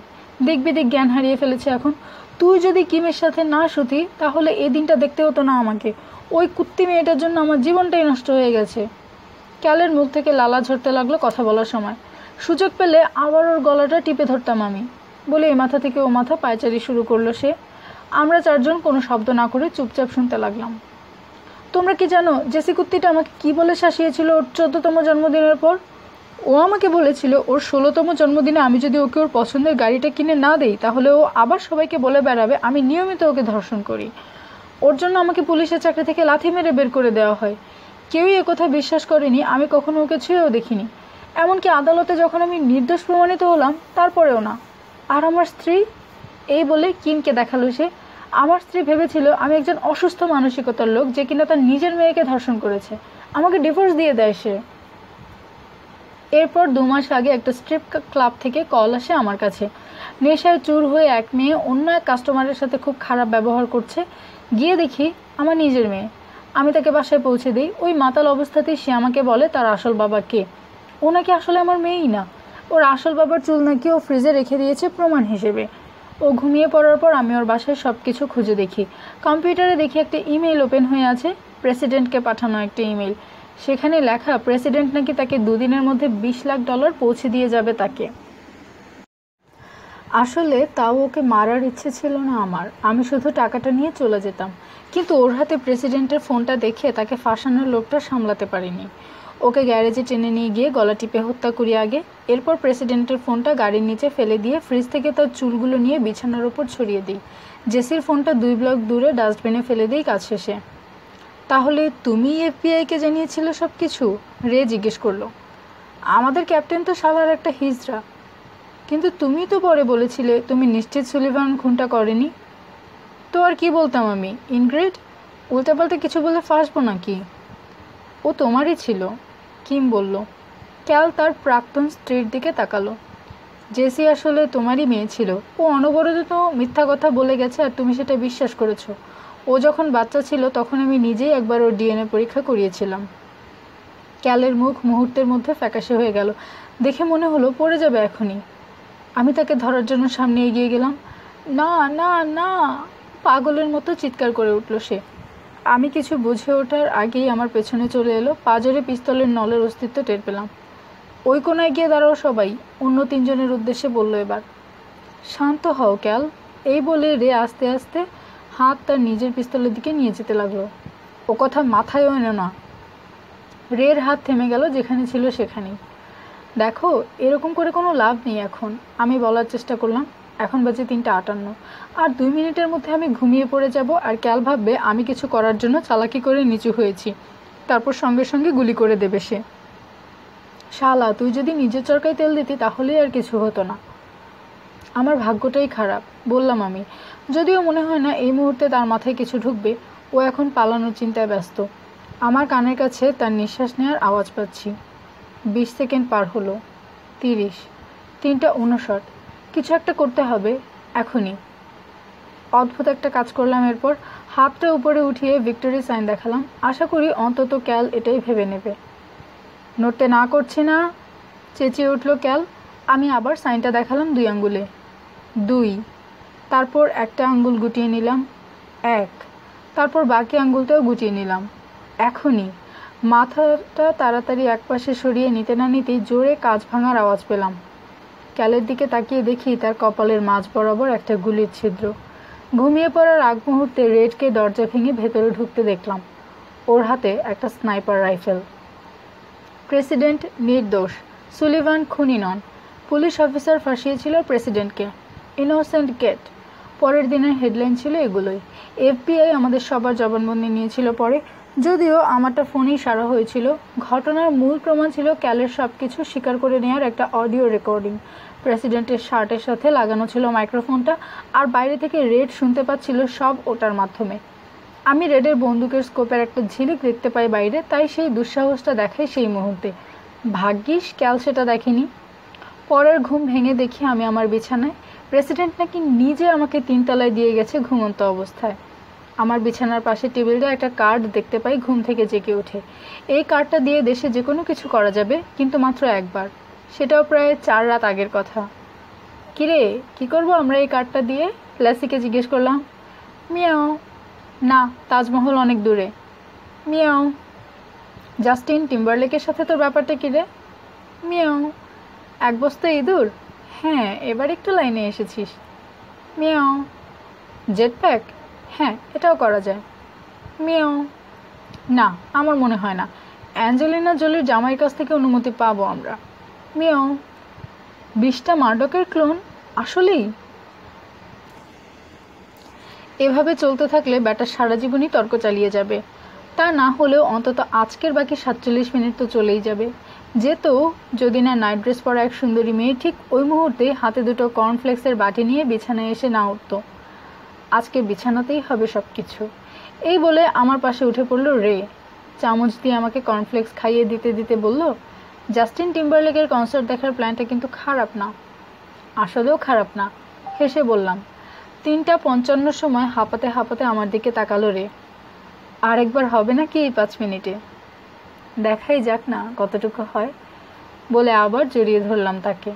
দিক বিদিক জ্ঞান হারিয়ে ফেলেছে এখন। তুই যদি কিমের সাথে না শুতি, তাহলে এই দিনটা দেখতে হতো না আমাকে। ওই কুত্তি মেয়েটার জন্য আমার জীবনটাই নষ্ট হয়ে গেছে। ক্যালের মুখ থেকে লালা ঝরতে লাগলো কথা বলার সময়। সুযোগ পেলে আবার ওর গলাটা টিপে ধরতাম আমি, বলে এ মাথা থেকে ও মাথা পায়চারি শুরু করলো সে। আমরা চারজন কোনো শব্দ না করে চুপচাপ শুনতে লাগলাম। তোমরা কি জানো জেসি কুত্তিটা আমাকে কি বলে শাসিয়েছিল ওর 14তম জন্মদিনের পর? ও আমাকে বলেছিল ওর 16তম জন্মদিনে আমি যদি ওকে ওর পছন্দের গাড়িটা কিনে না দেই, তাহলে ও আবার সবাইকে বলে বেড়াবে আমি নিয়মিত ওকে ধর্ষণ করি। ওর জন্য আমাকে পুলিশের চাকরি থেকে লাথি মেরে বের করে দেওয়া হয়। কেউই একথা বিশ্বাস করেনি, আমি কখনো ওকে ছুঁয়েও দেখিনি। এমনকি আদালতে যখন আমি নির্দোষ প্রমাণিত হলাম, তারপরেও না। আর আমার স্ত্রী, এই বলে কিমকে দেখালো সে। আমার স্ত্রী ভেবেছিল আমি একজন অসুস্থ মানসিকতার লোক, যে কিনা তার নিজের মেয়েকে ধর্ষণ করেছে। আমাকে ডিভোর্স দিয়ে দেয় সে। এরপর 2 মাস আগে একটা স্ট্রিপ ক্লাব থেকে কল আসে আমার কাছে। নেশায় চুর হয়ে এক মেয়ে অন্য এক কাস্টমারের সাথে খুব খারাপ ব্যবহার করছে। গিয়ে দেখি আমার নিজের মেয়ে। আমি তাকে বাসায় পৌঁছে দিই। ওই মাতাল অবস্থাতেই সে আমাকে বলে তার আসল বাবা কে। ও নাকি আসলে আমার মেয়েই না। ওর আসল বাবার চুল নাকি ও ফ্রিজে রেখে দিয়েছে প্রমাণ হিসেবে। ও ঘুমিয়ে পড়ার পর আমি ওর বাসায় সব কিছু খুঁজে দেখি। কম্পিউটারে দেখি একটা ইমেইল ওপেন হয়ে আছে, প্রেসিডেন্টকে পাঠানো একটা ইমেইল। সেখানে লেখা প্রেসিডেন্ট নাকি তাকে 2 দিনের মধ্যে $20 লাখ পৌঁছে দিয়ে যাবে তাকে। আসলে তাও ওকে মারার ইচ্ছে ছিল না আমার, আমি শুধু টাকাটা নিয়ে চলে যেতাম। কিন্তু ওর হাতে প্রেসিডেন্টের ফোনটা দেখে তাকে ফাঁসানোর লোভটা সামলাতে পারিনি। ওকে গ্যারেজে টেনে নিয়ে গিয়ে গলা টিপে হত্যা করি আগে। এরপর প্রেসিডেন্টের ফোনটা গাড়ির নিচে ফেলে দিয়ে ফ্রিজ থেকে তার চুলগুলো নিয়ে বিছানার ওপর ছড়িয়ে দিই। জেসির ফোনটা 2 ব্লক দূরে ডাস্টবিনে ফেলে দিই কাজ শেষে। তাহলে তুমি এফবিআইকে জানিয়েছিলে সব কিছু? রে জিজ্ঞেস করলো। আমাদের ক্যাপ্টেন তো শালার একটা হিজড়া। কিন্তু তুমি তো পরে বলেছিলে তুমি নিশ্চিত সুলিভান খুনটা করেনি। তো আর কি বলতাম আমি? ইনগ্রিড, উল্টাপাল্টা কিছু বলে ফাঁসবো নাকি? ও তোমারই ছিল, কিম বলল। ক্যাল তার প্রাক্তন স্ত্রীর দিকে তাকালো। জেসি আসলে তোমারই মেয়ে ছিল। ও অনবরত মিথ্যা কথা বলে গেছে আর তুমি সেটা বিশ্বাস করেছো। ও যখন বাচ্চা ছিল তখন আমি নিজেই একবার ওর ডিএনএ পরীক্ষা করিয়েছিলাম। ক্যালের মুখ মুহূর্তের মধ্যে ফ্যাকাশে হয়ে গেল। দেখে মনে হলো পড়ে যাবে এখনই। আমি তাকে ধরার জন্য সামনে এগিয়ে গেলাম। না না না, পাগলের মতো চিৎকার করে উঠল সে। আমি কিছু বুঝে ওঠার আগেই আমার পেছনে চলে এলো। পাজরে পিস্তলের নলের অস্তিত্ব টের পেলাম। ওই কোনায় গিয়ে দাঁড়াও সবাই, অন্য তিনজনের উদ্দেশ্যে বলল এবার। শান্ত হও ক্যাল, এই বলে রে আস্তে আস্তে হাত তার নিজের পিস্তলের দিকে নিয়ে যেতে লাগলো। ও কথা মাথায়ও এনো না। রের হাত থেমে গেল যেখানে ছিল সেখানেই। দেখো, এরকম করে কোনো লাভ নেই এখন, আমি বলার চেষ্টা করলাম। এখন বাজে 3:58, আর 2 মিনিটের মধ্যে আমি ঘুমিয়ে পড়ে যাব আর ক্যাল ভাববে আমি কিছু করার জন্য চালাকি করে নিচু হয়েছি, তারপর সঙ্গে সঙ্গে গুলি করে দেবে সে। শালা, তুই যদি নিজের চরকায় তেল দিতি তাহলেই আর কিছু হতো না। আমার ভাগ্যটাই খারাপ, বললাম আমি। যদিও মনে হয় না এই মুহূর্তে তার মাথায় কিছু ঢুকবে। ও এখন পালানোর চিন্তায় ব্যস্ত। আমার কানের কাছে তার নিঃশ্বাস নেওয়ার আওয়াজ পাচ্ছি। 20 সেকেন্ড পার হলো। 30, 3:59। কিছু একটা করতে হবে এখনই। অদ্ভুত একটা কাজ করলাম। এরপর হাতটা উপরে উঠিয়ে ভিক্টোরি সাইন দেখালাম। আশা করি অন্তত ক্যাল এটাই ভেবে নেবে। নড়তে না করছি না, চেঁচিয়ে উঠল ক্যাল। আমি আবার সাইনটা দেখালাম 2 আঙ্গুলে। 2, তারপর একটা আঙ্গুল গুটিয়ে নিলাম। 1, তারপর বাকি আঙ্গুলটাও গুটিয়ে নিলাম। এখনই। মাথাটা তাড়াতাড়ি একপাশে সরিয়ে নিতে না নিতেই জোরে কাঁচ ভাঙার আওয়াজ পেলাম। ক্যালের দিকে তাকিয়ে দেখি তার কপালের মাঝ বরাবর একটা গুলির ছিদ্র। ঘুমিয়ে পড়ার আগ মুহূর্তে রেডকে দরজা ভেঙে ভেতরে ঢুকতে দেখলাম। ওর হাতে একটা স্নাইপার রাইফেল। প্রেসিডেন্ট নির্দোষ, সুলিভান খুনি নন। পুলিশ অফিসার ফাঁসিয়েছিল প্রেসিডেন্টকে। Innocent gate. পরের দিনের হেডলাইন ছিল এগুলোই। FBI আমাদের সবার জবানবন্দি নিয়েছিল পরে, যদিও আমারটা ফোনেই সারা হয়েছিল। ঘটনার মূল প্রমাণ ছিল ক্যালের সব কিছু স্বীকার করে নেওয়ার একটা অডিও রেকর্ডিং। প্রেসিডেন্টের শার্টের সাথে লাগানো ছিল মাইক্রোফোনটা, আর বাইরে থেকে রেড শুনতে পাচ্ছিল সব ওটার মাধ্যমে। আমি রেডের বন্দুকের স্কোপের একটা ঝিলিক দেখতে পাই বাইরে, তাই সেই দুঃসাহসটা দেখাই সেই মুহূর্তে। ভাগ্যিস ক্যাল সেটা দেখেনি। পরের ঘুম ভেঙে দেখি আমি আমার বিছানায়। প্রেসিডেন্ট নাকি নিজে আমাকে 3 তলায় দিয়ে গেছে ঘুমন্ত অবস্থায়। আমার বিছানার পাশে টেবিলটা একটা কার্ড দেখতে পাই ঘুম থেকে জেগে উঠে। এই কার্ডটা দিয়ে দেশে যে কোনো কিছু করা যাবে, কিন্তু মাত্র একবার। সেটাও প্রায় 4 রাত আগের কথা। কিরে, কি করব আমরা এই কার্ডটা দিয়ে? ল্যাসিকে জিজ্ঞেস করলাম। মিয়াও। না, তাজমহল অনেক দূরে। মিয়াও। জাস্টিন টিম্বারলেকের সাথে তোর ব্যাপারটা কী রে? মিয়াও। 1 বস্তা ইঁদুর? হ্যাঁ, এবার একটু লাইনে এসেছিস। মিয়াও। জেটপ্যাক? হ্যাঁ, এটাও করা যায়। মিয়াও। না, আমার মনে হয় না। অ্যাঞ্জেলিনা জোলির জামাইয়ের কাছ থেকে অনুমতি পাবো আমরা। মিয়াও। 20টা মার্ডকের ক্লোন? আসলেই? এভাবে চলতে থাকলে ব্যাটা সারা জীবনই তর্ক চালিয়ে যাবে। তা না হলেও অন্তত আজকের বাকি 47 মিনিট তো চলেই যাবে। যেত যদি না নাইট ড্রেস পরা এক সুন্দরী মেয়ে ঠিক ওই মুহূর্তে হাতে 2টো কর্নফ্লেক্সের বাটি নিয়ে বিছানায় এসে না উঠত। আজকে বিছানাতেই হবে সব কিছু। এই বলে আমার পাশে উঠে পড়ল রে। চামচ দিয়ে আমাকে কর্নফ্লেক্স খাইয়ে দিতে দিতে বলল, জাস্টিন টিম্বারলেকের কনসার্ট দেখার প্ল্যানটা কিন্তু খারাপ না। আসলেও খারাপ না, হেসে বললাম। 3:55 সময় হাঁপাতে হাঁপাতে আমার দিকে তাকালো রে। আর একবার হবে নাকি এই 5 মিনিটে? দেখাই যাক না কতটুকু হয়, বলে আবার জড়িয়ে ধরলাম তাকে।